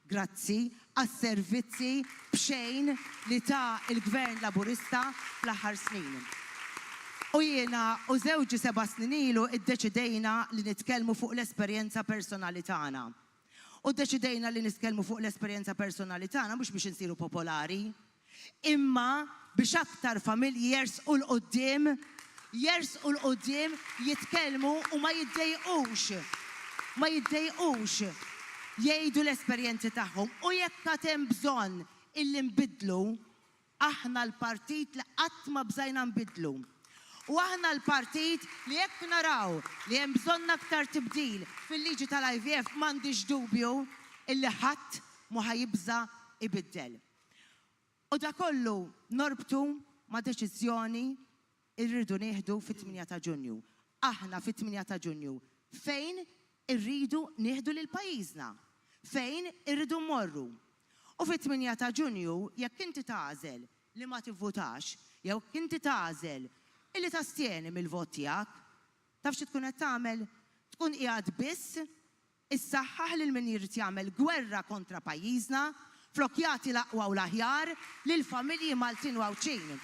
Grazzi għas-servizzi b'xejn li ta' il-Gvern Laburista fl-aħħar snin. U jiena u żewġi 7 snin ilu iddeċidejna li nitkellmu fuq l-esperjenza personali tagħna. U ddeċidejna li nitkellmu fuq l-esperjenza personali tagħna mhux biex insiru popolari, imma biex aktar familji jersqu l-qudiem jitkellmu u ma jiddejqux jgħidu l-esperjenzi tagħhom. U jekk għad hemm bżonn illi nbidlu, aħna l-partit li qatt ma bżajna nbidlu. U aħna l-partit li jekk naraw li hemm bżonn aktar tibdil fil-liġi tal-IVF m'għandix dubju illi ħadd ma ħajibża ibiddel. U da kollu norbtu ma' deċiżjoni irridu nieħdu fit-8 ta' Ġunju. Aħna fit-8 ta' Ġunju fejn irridu nieħdu lil pajjiżna, fejn irridu mmorru. U fit-8 ta' Ġunju jekk inti tagħżel li ma tivvutax, jew inti tagħżel illi tastieni mill-vot tiegħek, taf xi tkun qed tagħmel? Tkun qiegħed biss issaħħaħ lil min jrid jagħmel gwerra kontra pajjiżna, flok jagħti l-aqwa u l-aħjar lill-familji Maltin u Awċin.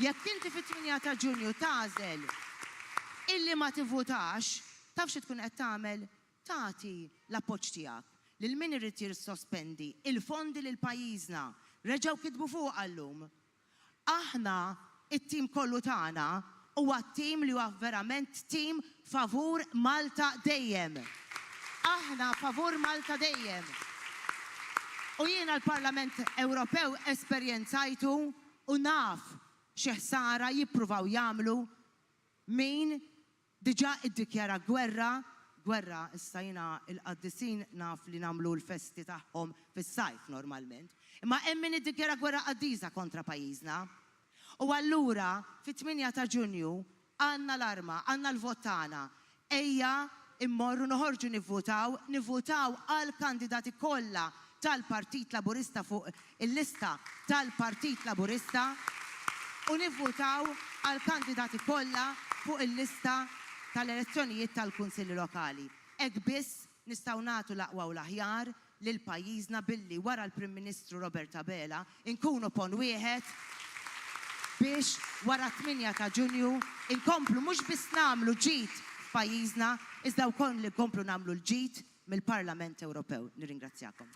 Jekk inti fit-8 ta' Ġunju tagħżel illi ma tivvutax, taf xi tkun qed tagħmel? Tagħti l-appoġġ tiegħek lil min irid jissospendi il-fondi lil pajjiżna. Reġgħu kitbu fuq għallum. Aħna it-tim kollu tagħna huwa tim li huwa verament tim favur Malta dejjem. Aħna favur Malta dejjem. U jiena l-Parlament Ewropew esperjenzajtu u naf xi ħsara jippruvaw jagħmlu min diġà iddikjara gwerra issa jiena il-qaddisin naf li nagħmlu l-festi tagħhom fis-sajf normalment. Imma hemm min iddikjara gwerra qaddiża kontra pajjiżna. U allura fit-8 ta' Ġunju għandna l-arma, għandna l-vot tagħna. Ejja immorru noħorġu nivvutaw għal kandidati kollha tal-Partit Laburista fuq il-lista tal-Partit Laburista u nivvutaw għal kandidati kollha fuq il-lista tal-elezzjonijiet tal-Kunsilli Lokali. Hekk biss nistgħu nagħtu l-aqwa u l-aħjar lil pajjiżna billi wara l-Prim Ministru Robert Abela inkunu pon wieħed biex wara 8 ta' Ġunju inkomplu mhux biss nagħmlu ġid f'pajjiżna, iżda wkoll li nkomplu nagħmlu l-ġid mill-Parlament Ewropew. Nirringrazzjakom.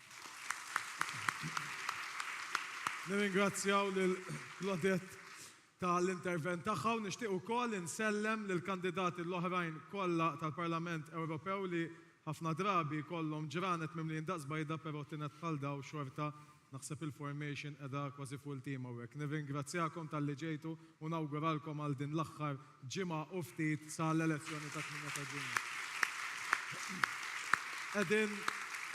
Nirringrazzjaw lil Claudette tal-intervent tagħha u nixtieq ukoll insellem lill-kandidati l-oħrajn kollha tal-Parlament Ewropew li ħafna drabi kollhom ġranet mimlin daqs bajda però tinet bħal daw xorta naħseb il-formation edha kważi full team hawnhekk. Nirringrazzjakom tal-li ġejtu u nawguralkom għal din l-aħħar ġimgħa u ftit sal-elezzjoni ta' 8 ta' Ġunju.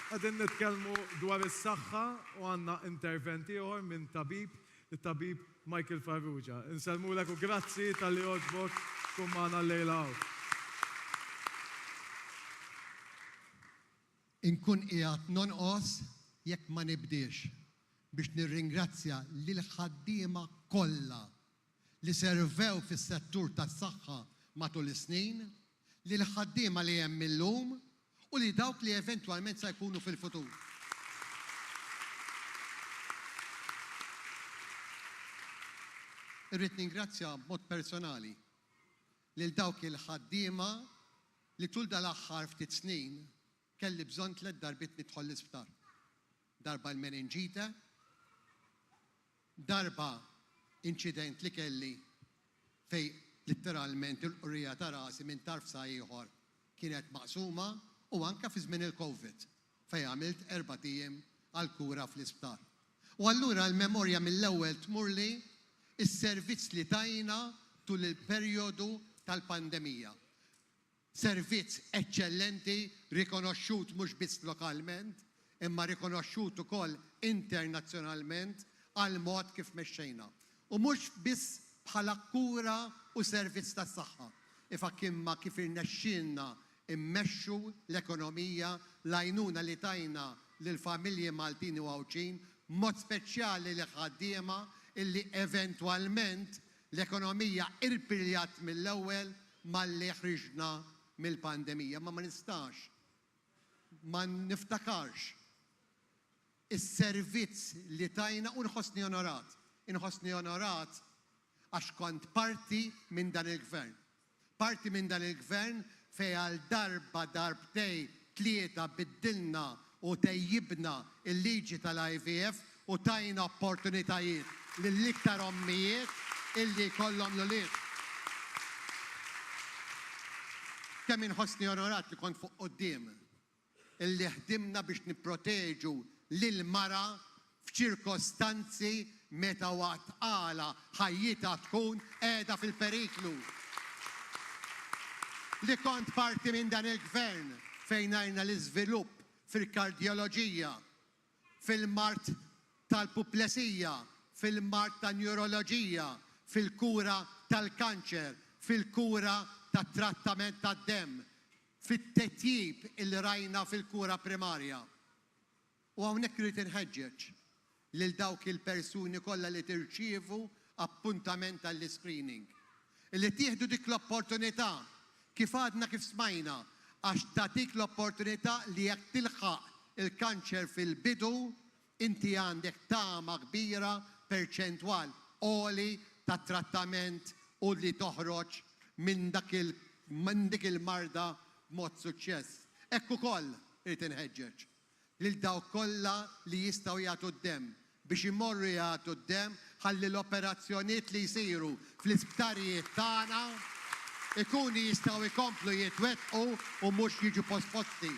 Qegħdin nitkellmu dwar is-saħħa u għandna interventi ieħor minn tabib, it-tabib Michael Farrugia. Insellmulek u grazzi tal-li għoġbok tkun magħna llejla hawn. Inkun qiegħed nonqos jekk ma nibdiex biex nirringrazzja lil ħaddiema kollha li servew fis-settur tas-saħħa matul is-snin, lil ħaddiema li hemm illum u li dawk li eventwalment se jkunu fil-futur. Irrid ningrazzja b'mod personali lil dawk il-ħaddiema li tul dal-aħħar ftit snin kelli bżonn 3 darbit nidħol l-isptar. Darba l-meningita, darba incident li kelli fej literalment il-qurrija ta' rasi minn tarf sa' ieħor kienet maqsuma u anka fi żmien il-COVID fej għamilt 4 ijiem għal kura fl-isptar. U allura l-memorja mill-ewwel tmur li is-servizz li tajna tul il-perjodu tal-pandemija. Servizz eċċellenti, rikonoxxut mhux biss lokalment, imma rikonoxxut ukoll internazzjonalment għal mod kif mexxejna. U mhux biss bħala kura u servizz tas-saħħa, imma kif irnexxielna immexxu l-ekonomija l-għajnuna li tajna lill-familji Maltin u Għawġin, mod speċjali li ħaddiema illi eventwalment l-ekonomija irpiljat mill-ewwel malli ħriġna mill-pandemija. Ma nistax, ma niftakarx is-servizz li tajna u nħossni onorat. Inħossni onorat għax kont parti minn dan il-gvern. Parti minn dan il-gvern fej għal darbtej tlieta biddilna u tejjibna il-liġi tal-IVF u tajna opportunitajiet lill-iktar ommijiet illi kollhom l-uliet. Kemm inħossni onorat li kont fuq quddiem illi ħdimna biex nipproteġu lil-mara f'ċirkostanzi meta waqt qala ħajjita tkun qiegħda fil-periklu. Li kont parti minn dan il-gvern fejn għajna l-iżvilupp fil-kardjoloġija, fil-mart tal-puplesija, fil-mart tal-neuroloġija, fil-kura tal-kanċer, fil-kura tat-trattament tad-demm, fit-tetjib il-rajna fil-kura primarja. U hawnhekk irid inħeġġeġ lil dawk il-persuni kollha li tirċievu appuntament għall-screening. Illi tieħdu dik l-opportunità kif għadna kif smajna għax tatik l-opportunità li jekk tilħaq il-kanċer fil-bidu inti għandek tama kbira perċentwal għoli ta' trattament u li toħroġ minn dik il-marda b'mod suċċess. Ekk ukoll irid inħeġġeġ lil dawk kollha li jistgħu jagħtu d-demm biex imorru jagħtu d-demm ħalli l-operazzjonijiet li jsiru fl-isptarijiet tagħna ikunu jistgħu jkomplu jitwettqu u mhux jiġu posposti.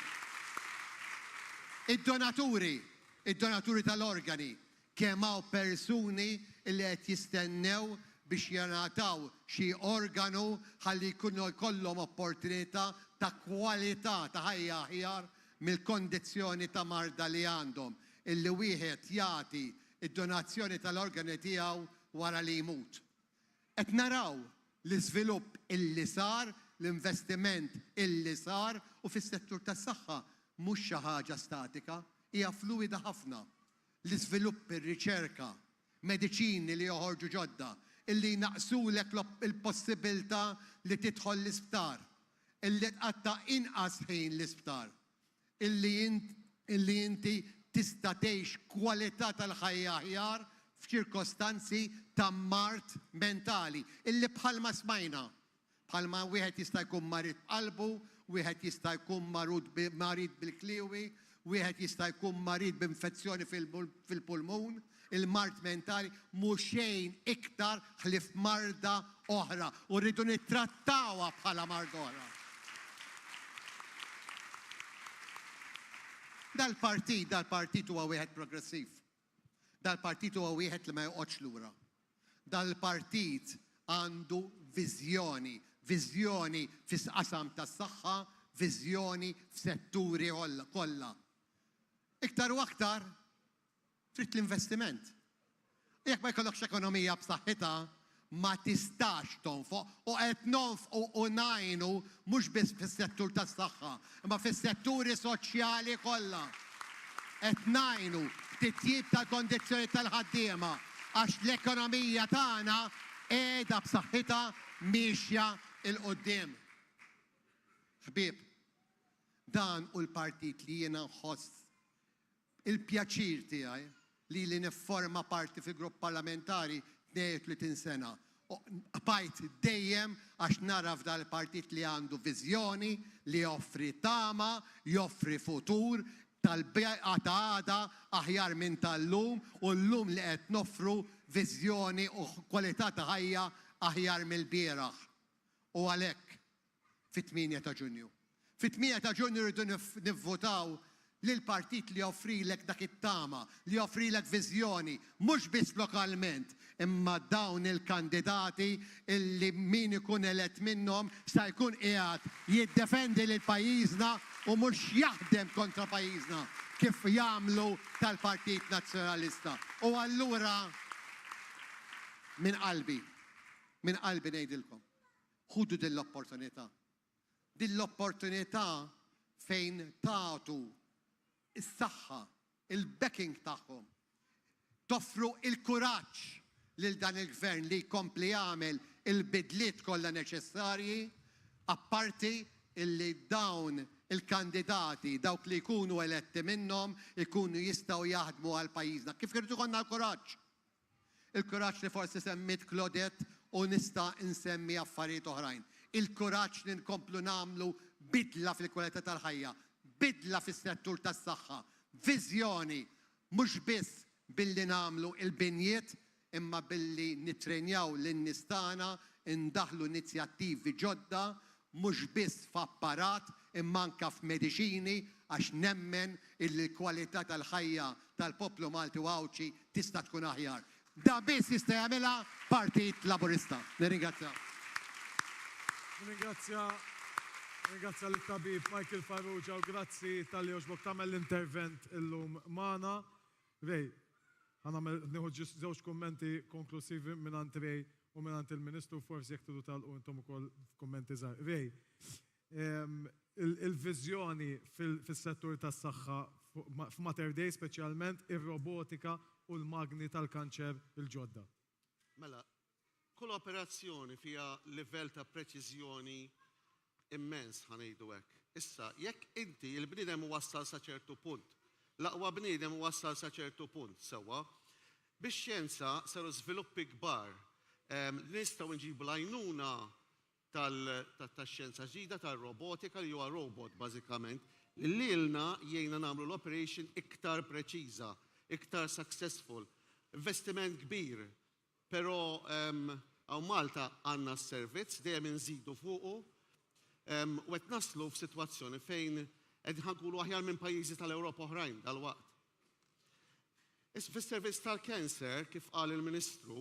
Id-donaturi tal-organi kemm hawn persuni li qed jistennew biex jingħataw xi organu ħalli jkunu jkollhom opportunità ta' kwalità ta' ħajja aħjar mill-kondizzjoni ta' marda li għandhom illi wieħed jagħti id-donazzjoni tal-organi tiegħu wara li jmut. Qed naraw l-iżvilupp illi sar, l-investiment illi sar u fis-settur tas-saħħa mhux xi ħaġa statika, hija fluida ħafna. L-iżvilupp ir-riċerka, mediċini li joħorġu ġodda, illi naqsulek il-possibilità li tidħol l-isptar, illi tqatta' inqas ħin l-isptar, illi inti tista' tgħix kwalità tal-ħajja aħjar f'ċirkostanzi ta' mart mentali, illi bħalma smajna, bħalma wieħed jista' jkun marid b'qalbu, wieħed jista' jkun marid bil-kliwi, wieħed jista' jkun marid b'infezzjoni fil-pulmun, il-mart mentali mhux xejn iktar ħlief marda oħra u rridu nittrattawha bħala marda oħra. Dal-partit huwa wieħed progressiv. Dal-partit huwa wieħed li ma joqgħodx lura. Dal-partit għandu viżjoni fis-qasam tas-saħħa, viżjoni f'setturi kollha. Iktar u aktar trid l-investiment. Jekk ma jkollokx ekonomija b'saħħitha, ma tistax tonfoq u qed nonfqu u ngħinu mhux biss fis-settur tas-saħħa, imma fis-setturi soċjali kollha. Qed ngħinu titjib tal-kondizzjoni tal-ħaddiema għax l-ekonomija tagħna qiegħda b'saħħitha mixja il-qudiem. Ħbieb, dan hu l-partit li jiena nħoss il-pjaċir tiegħi li nifforma parti fil-grupp parlamentari 32 sena. Bajt dejjem għax nara f'dal partit li għandu viżjoni, li joffri tama, joffri futur, tal-bejqa ta' għada aħjar minn tal-lum u l-lum li qed noffru viżjoni u kwalità ta' ħajja aħjar mill-bieraħ. U għalhekk fit-8 ta' Ġunju. Fit-8 ta' Ġunju rridu nivvotaw lil partit li joffrilek dak it-tama, li joffrilek viżjoni, mhux biss lokalment, imma dawn il-kandidati illi min ikun elett minnhom sa jkun qiegħed jiddefendi lil pajjiżna u mhux jaħdem kontra pajjiżna kif jagħmlu tal-Partit Nazzjonalista. U allura minn qalbi ngħidilkom, ħudu din l-opportunità. Din l-opportunità fejn tagħtu is-saħħa, il-backing tagħhom, toffru il-kuraġġ lil dan il-gvern li jkompli jagħmel il-bidliet kollha neċessarji, apparti illi dawn il-kandidati, dawk li jkunu eletti minnhom, ikunu jistgħu jaħdmu għal pajjiżna. Kif irid ikollna l-kuraġġ? Il-kuraġġ li forsi semmit Claudette u nista' insemmi affarijiet oħrajn. Il-kuraġġ li nkomplu nagħmlu bidla fil-kwalità tal-ħajja, bidla fis-settur tas-saħħa, viżjoni, mhux biss billi nagħmlu il-binjiet, imma billi nittrenjaw lin-nies tagħna, indaħlu inizjattivi ġodda, mhux biss f'apparat, imma anke f'mediċini, għax nemmen il-kwalità tal-ħajja tal-poplu Malti u Awċi tista' tkun aħjar. Da biss jista' jagħmilha Partit Laburista. Nirringrazzja. Ringrazzja l-tabib Michael Farrugia u grazzi tal-li oġbok tagħmel l-intervent illum magħna. Rej, ħanamel nieħu żewġ kummenti konklusivi minn Rej u minn il-Ministru, forsi jekk tidu talqu intom ukoll kummenti żgħar. Rej, il-viżjoni fis-settur tas-saħħa f'Mater Dei speċjalment ir-robotika u l-magni tal-kanċer il-ġodda. Mela, kull operazzjoni fiha livell ta' preċiżjoni immens ħanejdu hekk. Issa, jekk inti il-bniedem wassal sa ċertu punt, l-aqwa bniedem wassal sa ċertu punt, sewwa, bix-xjenza saru żviluppi kbar nistgħu nġibu l-għajnuna tax-xjenza ġdida tar-robotika li huwa robot bażikament li lilna jgħinna nagħmlu l-operation iktar preċiża, iktar successful, investiment kbir, però hawn Malta għandna s-servizz dejjem inżidu fuqu u qed naslu f'sitwazzjoni fejn qed ħankunu aħjar minn pajjiżi tal-Ewropa oħrajn dalwaqt. Fis-servizz tal-kanser, kif qal il-Ministru,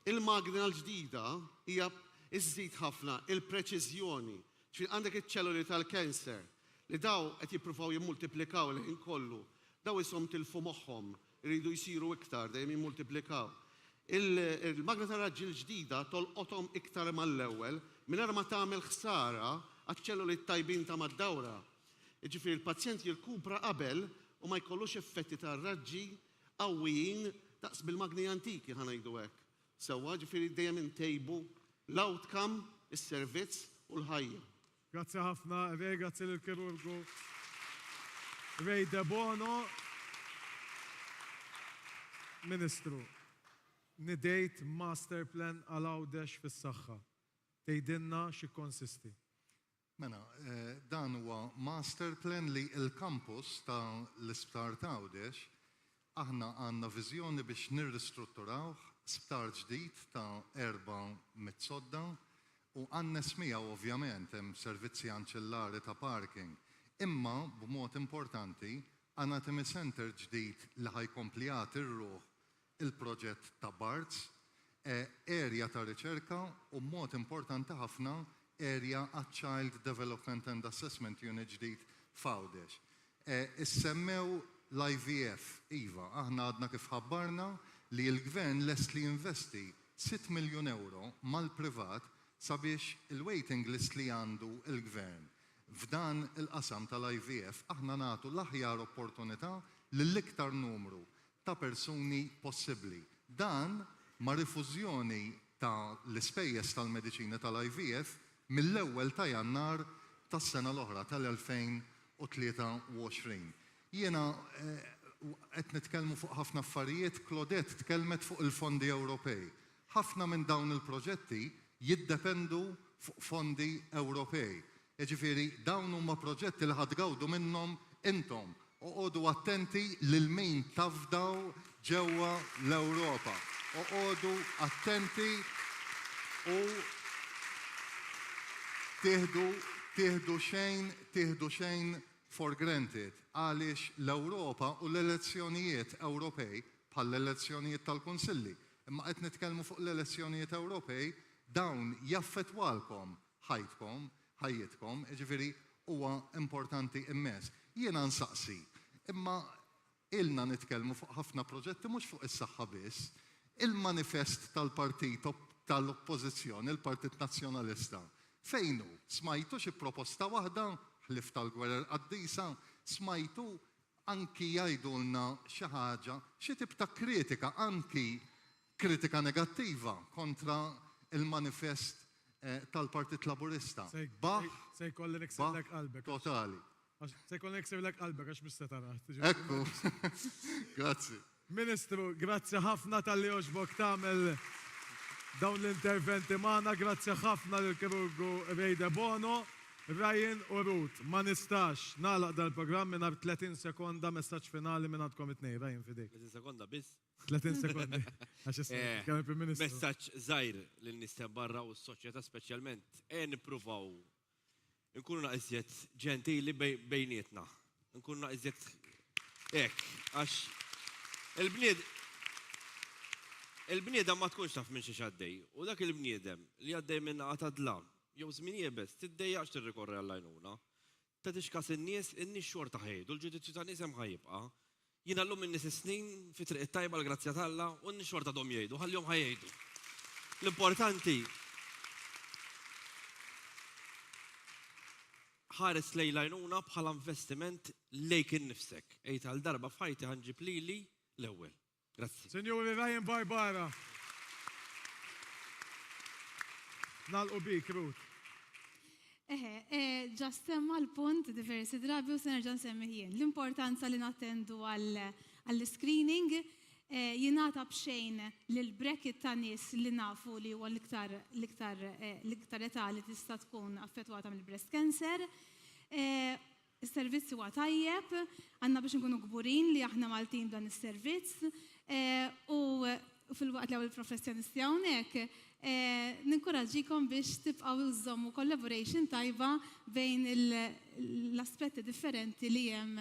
il-magna l-ġdida hija iżżid ħafna il-preċiżjoni. Għandek iċ-ċelluli tal-kanser li daw qed jippruvaw jimmultiplikaw l-ħin kollu, daw ishom tilfu moħħhom, iridu jsiru iktar dejjem jimmultiplikaw. Il-magna tar-raġġi l-ġdida tolqothom iktar mal-ewwel mingħajr ma tagħmel ħsara għaċ-ċelluli tajbin ta' mad-dawra. Jiġifieri il-pazjent jirkupra qabel u ma jkollux effetti tar-raġġi qawwijin daqs bil-magni antiki ħanajdu hekk. Sewwa ġifieri dejjem intejbu l-outcome, is-servizz u l-ħajja. Grazzi ħafna, Rej, grazzi lill-kirurgu Rej De Bono. Ministru, nidejt master plan għal Għawdex fis-saħħa. Tgħidilna xi konsisti. Mela, dan huwa master plan li l-kampus ta' l-Isptar ta' Għawdex aħna għandna viżjoni biex nirristrutturaw sptar ġdid ta' 400 sodda u għannes miegħu ovvjament hemm servizzi anċellari ta' parking. Imma b'mod importanti anatomy center ġdid li ħajkompli jagħti r-ruħ il-proġett ta' Barts, area ta' riċerka u mod importanti ħafna area għat Child Development and Assessment Unit ġdid f'Għawdex. Issemmew l-IVF, Iva, aħna għadna kif ħabbarna li l-gvern lest li investi 6 miljun euro mal-privat sabiex il-waiting list li għandu il-gvern. F'dan il-qasam tal-IVF aħna nagħtu l-aħjar opportunità lill-iktar numru ta' persuni possibbli. Dan ma' rifużjoni ta' l-ispejjeż tal-mediċina tal-IVF mill-ewwel ta' Jannar tas-sena l-oħra tal-2023. Jiena qed nitkellmu fuq ħafna affarijiet, Claudette tkellmet fuq il-fondi Ewropej. Ħafna minn dawn il-proġetti jiddependu fuq fondi Ewropej. Jiġifieri dawn huma proġetti li ħadgawdu minnhom intom. Oqogħdu attenti lil min tafdaw ġewwa l-Ewropa. Oqogħdu attenti u tieħdu xejn for granted għaliex l-Ewropa u l-elezzjonijiet Ewropej bħal l-elezzjonijiet tal-Kunsilli. Imma qed nitkellmu fuq l-elezzjonijiet Ewropej dawn jaffettwalkom ħajjitkom, ġifieri huwa importanti immens. Jiena nsaqsi, imma ilna nitkellmu fuq ħafna proġetti mhux fuq is-saħħa biss. Il-manifest tal-partit tal-oppożizzjoni, il-Partit Nazzjonalista, fejn hu? Smajtu xi proposta waħda ħlif tal-gwerer qaddisa, smajtu anki jgħidulna xi ħaġa, xi tip ta' kritika, anki kritika negattiva kontra il-manifest tal-Partit Laburista. Se jkolli niksirlek qalbek. Totali. Se jkolli niksirlek qalbek għax mista tara. Ekku. Grazzi. Ministru, grazzi ħafna tal-li oġbok tagħmel dawn l-interventi magħna, grazzi ħafna lill-kirurgu Rejde Bono, Ryan u Ruth. Ma nistax nagħlaq dal-programm mingħajr 30 sekonda messaġġ finali minn għandkom it-tnejn. Ryan fidejk. 30 sekonda biss. 30 sekondi. Għax kemm il-Prim Ministru. Messaġġ żgħir lil-nies barra u s-soċjetà speċjalment nippruvaw nkunu naqisjet ġentili bejnietna. Nkunu naqisjet hekk għax il-bniedem ma tkunx taf minn xi għaddej. U dak il-bniedem li għaddej minn għatadla, jew żmien jiebes, tiddejjaqx tirrikorri għall-għajnuna. Ta' tixkas in-nies xorta ħejdu, l-ġudizzju ta' nies hemm ħajibqa'. Jiena llum in-nies snin fi triq it-tajba l-grazzja t'Alla u n-nies xorta dom jgħidu, ħallihom ħajjgħidu. L-importanti ħares lejn l-għajnuna bħala investiment lejk innifsek. Ejt għal darba f'ħajti ħanġib lili l-ewwel. Grazzi. Sinjuri Ryan Barbara. Nagħlqu bik, Ruth. Ġast semma l-punt diversi drabi u se nerġa' nsemmi jien. L-importanza li nattendu għall-screening jingħata b'xejn lill-bracket ta' nies li nafu li huwa l-iktar età li tista' tkun affettwata mill-breast cancer. Is-servizz huwa tajjeb, għandna biex nkunu kburin li aħna Maltin dan is-servizz u fil-waqt li il-professjonisti hawnhekk ninkoraġġikom biex tibqgħu iżommu collaboration tajba bejn l-aspetti differenti li hemm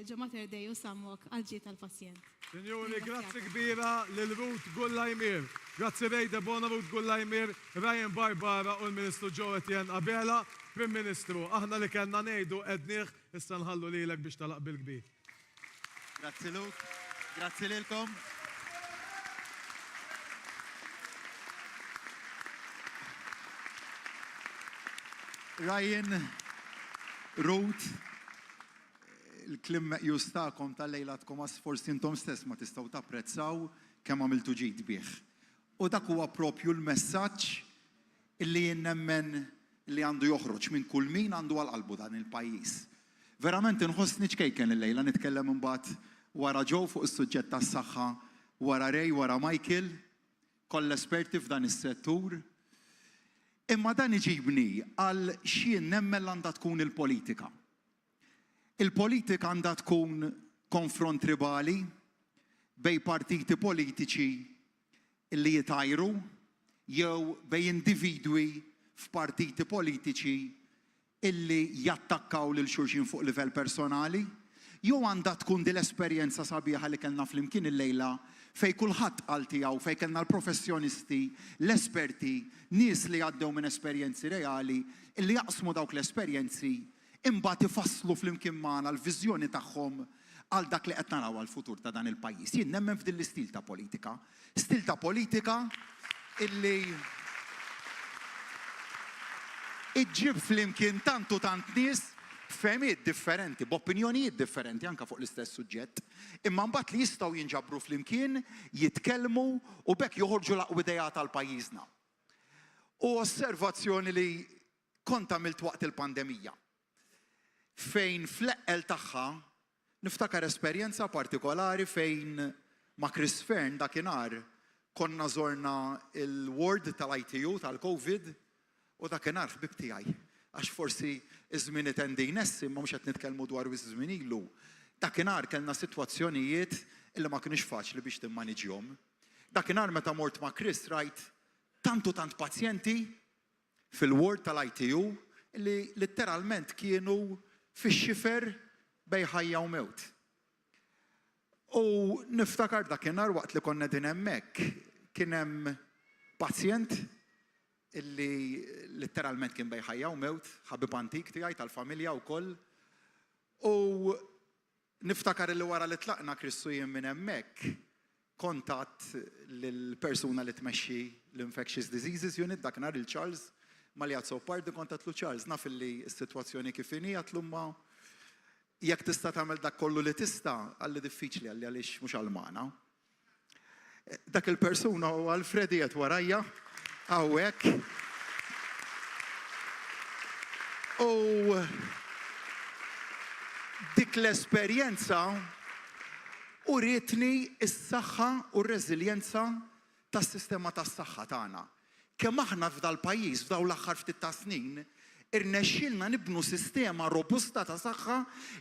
ġo Mater Dei u Samok għal-ġiet tal-pazjent. Sinjuri, grazzi kbira lil Ruth Gullajmir. Grazzi Rejde Bono, Ruth Gullajmir, Ryan Barbara u l-Ministru Joe Etienne Abela. Prim Ministru, aħna li kellna ngħidu qednieh issa nħallu lilek biex talaq bil-kbir. Grazzi Luke, grazzi lilkom. Ryan, Ruth, il-klim meqjus tagħkom tal-lejla tkom għas forsi intom stess ma tistgħu tapprezzaw kemm għamiltu ġid bih. U dak huwa propju l-messaġġ illi jien nemmen li għandu joħroġ minn kull min għandu għal-qalbu dan il-pajjiż. Verament inħossni ċkejken il-lejla nitkellem imbagħad wara Joe fuq is-suġġett tas-saħħa, wara Ray, wara Michael, koll esperti f'dan is-settur. Imma dan iġibni għal xien nemmen għandha tkun il-politika. Il-politika għandha tkun konfront tribali bej partiti politiċi li jitajru jew bej individwi f'partiti politiċi illi jattakkaw lil xulxin fuq livell personali, jew għandha tkun din l-esperjenza sabiħa li kellna flimkien il-lejla fej kulħadd qal tiegħu fej kellna l-professjonisti, l-esperti, nies li għaddew minn esperjenzi reali, illi jaqsmu dawk l-esperjenzi imbagħad ifasslu flimkien magħna l-viżjoni tagħhom għal dak li qed naraw għall-futur ta' dan il-pajjiż. Jien nemmen f'din l-istil ta' politika. Stil ta' politika illi iġġib flimkien tantu tant nies f'fehmiet differenti, b'opinjonijiet differenti anke fuq l-istess suġġett, imma mbagħad li jistgħu jinġabru flimkien, jitkellmu u bekk joħorġu l-aqwa idejat tal-pajjiżna. U osservazzjoni li kont għamilt waqt il-pandemija. Fejn fl-eqqel tagħha niftakar esperjenza partikolari fejn ma' Chris Fern dakinhar konna żorna il-ward tal-ITU tal-COVID u dakinhar ħbib tiegħi għax forsi iż-żmien itendin essi ma mhux qed nitkellmu dwar żmien ilu. Dakinhar kellna sitwazzjonijiet illi ma kienx faċli biex timmaniġjhom. Dakinhar meta mort ma' Chris rajt tant pazjenti fil-ward tal-ITU li letteralment kienu fix-xifer bejn ħajja u mewt. U niftakar dakinhar waqt li konna din hemmhekk kien hemm pazjent illi letteralment kien bejn ħajja u mewt, ħabib antik tiegħi tal-familja wkoll. U niftakar li wara li tlaqna Krissu jien minn hemmhekk kontatt lill-persuna li tmexxi l-Infectious Diseases Unit dakinhar il-Charles Maljazzo Pardi kontatt lu Charles naf li s-sitwazzjoni kif inhi għatlumma jekk tista' tagħmel dak kollu li tista' għalli diffiċli għalli għaliex mhux għall-magħna. Dak il-persuna u Alfredi qed warajja hawnhekk. U dik l-esperjenza uritni s-saħħa u r-reżiljenza tas-sistema tas-saħħa tagħna. Kemm aħna f'dal pajjiż f'dawn l-aħħar ftit ta' snin irnexxielna nibnu sistema robusta ta' saħħa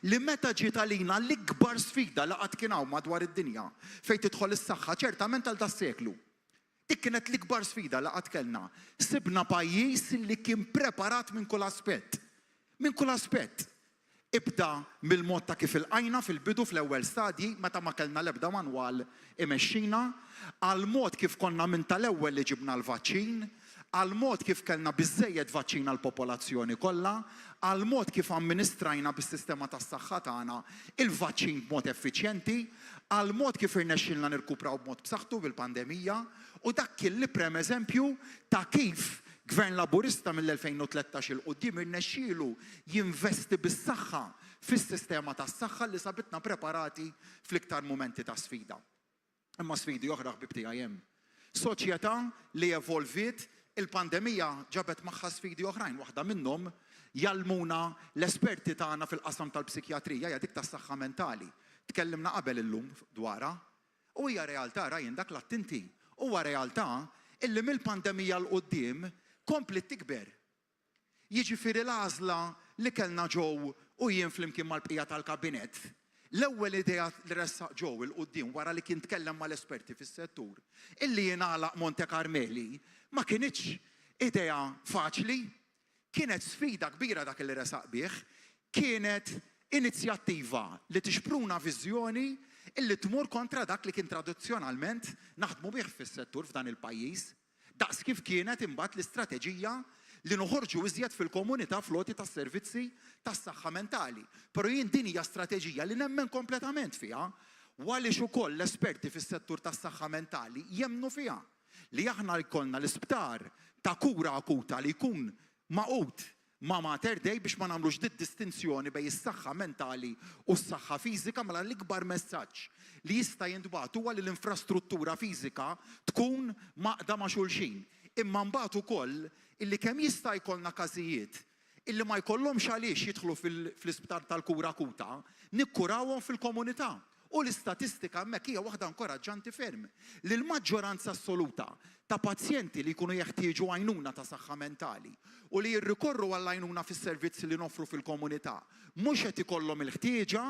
li meta ġiet għalina l-ikbar sfida li qatt kien hawn madwar id-dinja fejn tidħol is-saħħa ċertament għal tas-seklu. Dik kienet l-ikbar sfida li qatt kellna. Sibna pajjiż li kien preparat minn kull aspett. Minn kull aspett. Ibda mill-mod ta' kif ilqajna fil-bidu fl-ewwel stadji meta ma kellna l-ebda manwal imexxina, għal mod kif konna minn tal-ewwel li ġibna l-vaċċin, għal mod kif kellna biżżejjed vaċċin għall-popolazzjoni kollha, għal mod kif amministrajna bis-sistema tas-saħħa tagħna il-vaċċin b'mod effiċjenti, għal mod kif irnexxilna nirkupraw b'mod b'saħħtu bil-pandemija u dak kien l-iprem eżempju ta' kif Gvern Laburista mill-2013 il-qudiem irnexxielu jinvesti bis-saħħa fis-sistema tas-saħħa li sabitna preparati fl-iktar mumenti ta' sfida. Imma sfidi oħra ħbib tiegħi hemm. Soċjetà li evolviet il-pandemija ġabet magħha sfidi oħrajn, waħda minnhom jallmuna l-esperti tagħna fil-qasam tal-psikjatrija hija dik tas-saħħa mentali. Tkellimna qabel illum dwarha u hija realtà rajn dak l-attinti. Huwa realtà illi mill-pandemija l-qudiem komplet tikber. Jiġifieri l-għażla li kellna ġew u jien flimkien mal-bqija tal-kabinett. L-ewwel idea li ressaq ġew il-qudiem wara li kien tkellem mal-esperti fis-settur illi jingħalaq Monte Carmeli ma kienitx idea faċli, kienet sfida kbira dak li resaq bih, kienet inizjattiva li tixpruna viżjoni illi tmur kontra dak li kien tradizzjonalment naħdmu bih fis-settur f'dan il-pajjiż. Daqs kif kienet imbagħad l-istrateġija li noħorġu iżjed fil-komunità floti tas-servizzi tas-saħħa mentali. Però jien din hija strateġija li nemmen kompletament fiha għaliex ukoll l-esperti fis-settur tas-saħħa mentali jemmnu fiha li aħna jkollna l-isptar ta' kura akuta li jkun maqut ma' Mater Dei biex ma nagħmlux dit distinzjoni bejn is-saħħa mentali u s-saħħa fiżika mela l-ikbar messaġġ li jista' jintbagħat huwa li l-infrastruttura fiżika tkun maqda ma' xulxin. Imma mbagħad ukoll illi kemm jista' jkollna każijiet illi ma jkollhomx għaliex jidħlu fl-isptar tal-kura akuta, nikkurawhom fil-komunità. U l-istatistika hemmhekk hija waħda inkoraġġanti ferm li l-maġġoranza assoluta ta' pazjenti li jkunu jeħtieġu għajnuna ta' saħħa mentali u li jirrikorru għall għajnuna fis-servizzi li noffru fil-komunità mhux qed ikollhom il-ħtieġa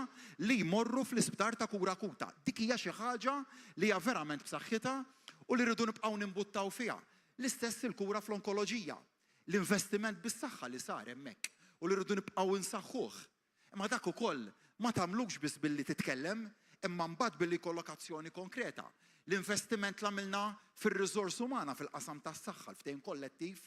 li jmorru fl-isptar ta' kura akuta. Dik hija xi ħaġa li hija verament b'saħħitha u li rridu nibqgħu nimbuttaw fiha. L-istess il-kura fl-onkoloġija, l-investiment bis-saħħa li sar hemmhekk u li rridu nibqgħu nsaħħuh. Imma dak ukoll ma tagħmlux biss billi titkellem imma mbagħad billi kollokazzjoni konkreta. L-investiment li għamilna fir-riżors umana fil-qasam tas-saħħa ftehim kollettiv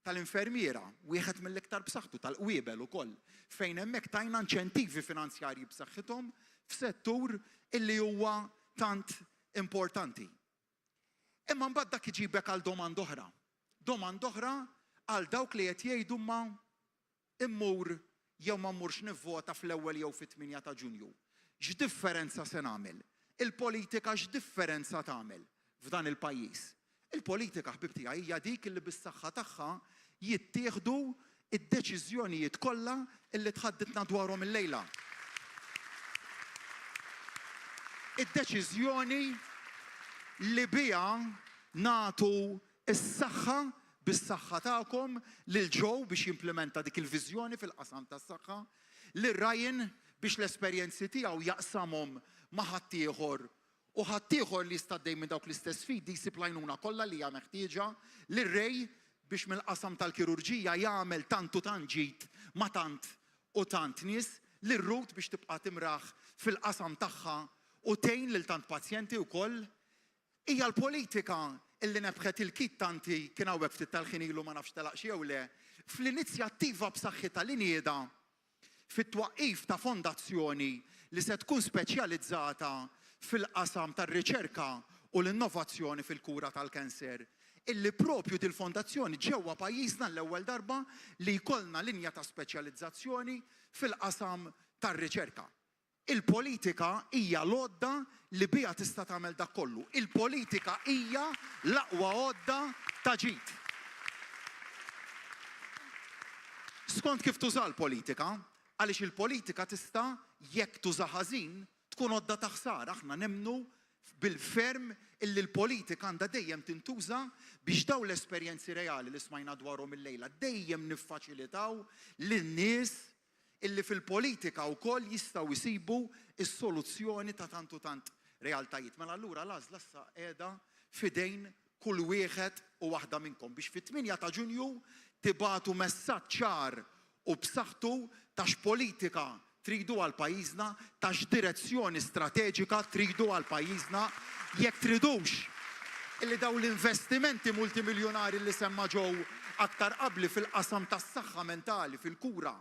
tal-infermiera, wieħed mill-iktar b'saħħtu tal-qwiebel ukoll, fejn hemmhekk tajna inċentivi finanzjarji b'saħħithom f'settur illi huwa tant importanti. Imma mbagħad dak iġibek għal domanda oħra. Domanda oħra għal dawk li qed jgħidu ma immur jew ma mmurx nivvota fl-ewwel jew fit-8 ta' Ġunju. X'differenza se nagħmel? Il-politika x'differenza tagħmel f'dan il-pajjiż? Il-politika ħbib tiegħi hija dik li bis-saħħa tagħha jittieħdu id-deċiżjonijiet kollha illi tħaddidna dwarhom illejla. Id-deċiżjoni li biha nagħtu s-saħħa bis-saħħa tagħkom lil Joe biex jimplementa dik il-viżjoni fil-qasam tas-saħħa, lil Ryan biex l-esperjenzi tiegħu jaqsamhom ma' ħaddieħor u ħaddieħor li jistaddej minn dawk l-istess sfidi jsib l-għajnuna kollha li hija meħtieġa, lil Ray biex mill-qasam tal-kirurġija jagħmel tant u tant ġid ma' tant u tant nies lir-Ruth biex tibqa' timraħ fil-qasam tagħha u tgħin lil tant pazjenti wkoll. Hija l-politika illi nebħet il-kit tanti kien hawnhekk ftit tal-ħin ilu ma nafx telaq xi jew le, fl-inizjattiva b'saħħitha li nieda fit-twaqqif ta' fondazzjoni li se tkun speċjalizzata fil-qasam tar-riċerka u l-innovazzjoni fil-kura tal-kanser. Illi propju dil-fondazzjoni ġewwa pajjiżna l-ewwel darba li jkollna linja ta' speċjalizzazzjoni fil-qasam tar-riċerka. Il-politika hija l-għodda li biha tista' tagħmel dak kollu. Il-politika hija l-aqwa għodda ta' ġid. Skont kif tuża l-politika, għaliex il-politika tista' jekk tuża ħażin tkun għodda ta' ħsara. Aħna nemmnu bil-ferm illi l-politika għandha dejjem tintuża biex dawn l-esperjenzi reali li smajna dwarhom illejla dejjem niffaċilitaw lin-nies illi fil-politika wkoll jistgħu jsibu s-soluzzjoni ta' tant u tant realtajiet. Mela allura l-għażla issa qiegħda f'idejn kull wieħed u waħda minnkom biex fit-8 ta' Ġunju tibagħtu messaġġ ċar u b'saħħtu ta' x'politika tridu għal pajjiżna, ta' x'direzzjoni strateġika tridu għal pajjiżna, jekk tridux illi daw l-investimenti multimiljonari li semma ġew aktar qabli fil-qasam tas-saħħa mentali, fil-kura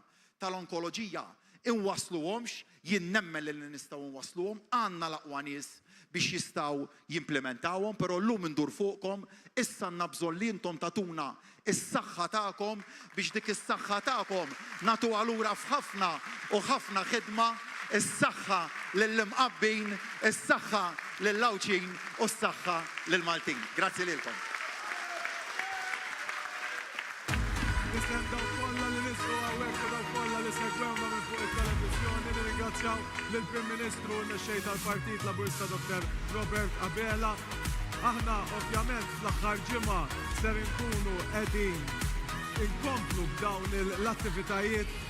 tal-onkoloġija, inwassluhomx, jien nemmen li nistgħu nwassluhom, għandna l-aqwa nies biex jistgħu jimplementawhom, però llum indur fuqkom, issa għandna bżonn li intom tatuna is-saħħa tagħkom biex dik is-saħħa tagħkom nagħtuha lura f'ħafna u ħafna ħidma, is-saħħa lill-imqabbin, is-saħħa lill-Lawċin u s-saħħa lill-Maltin. Grazzi lilkom. Nisem daw kollha li nisru hawnhekk u daw kollha li segwewna minn fuq it-televiżjoni, nirringrazzjaw lill-Prim Ministru u n-mexxej tal-Partit Laburista Dr. Robert Abela. Aħna ovvjament fl-aħħar ġimgħa ser inkunu qegħdin inkomplu b'dawn l-attivitajiet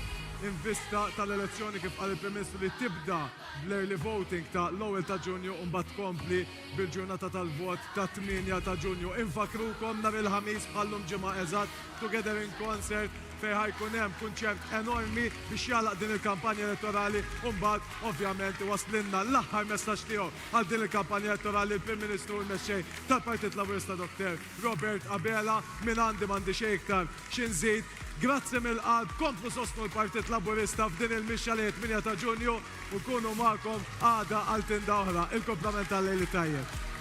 in vista tal-elezzjoni kif qal il-Prim Ministru li tibda bl-early voting ta' l-ewwel ta' Ġunju u mbagħad tkompli bil-ġurnata tal-vot ta' 8 ta' Ġunju. Infakrukom nhar il-ħamis bħallum ġimgħa eżatt Together in Concert fejn ħajkun hemm kunċert enormi biex jalaq din il-kampanja elettorali u mbagħad ovvjament waslinna l-aħħar messaġġ tiegħu għal din il-kampanja elettorali il-Prim Ministru u l-mexxej tal-Partit Laburista Dr. Robert Abela. Minn għandi m'għandi xejn iktar xi nżid. Grazzi mill-qalb, komplu sostnu l-Partit Laburista f'din il-mixxaliet 8 ta' Ġunju u kunu magħkom għada għal tinda oħra. Il-komplement tal-lejli tajjeb.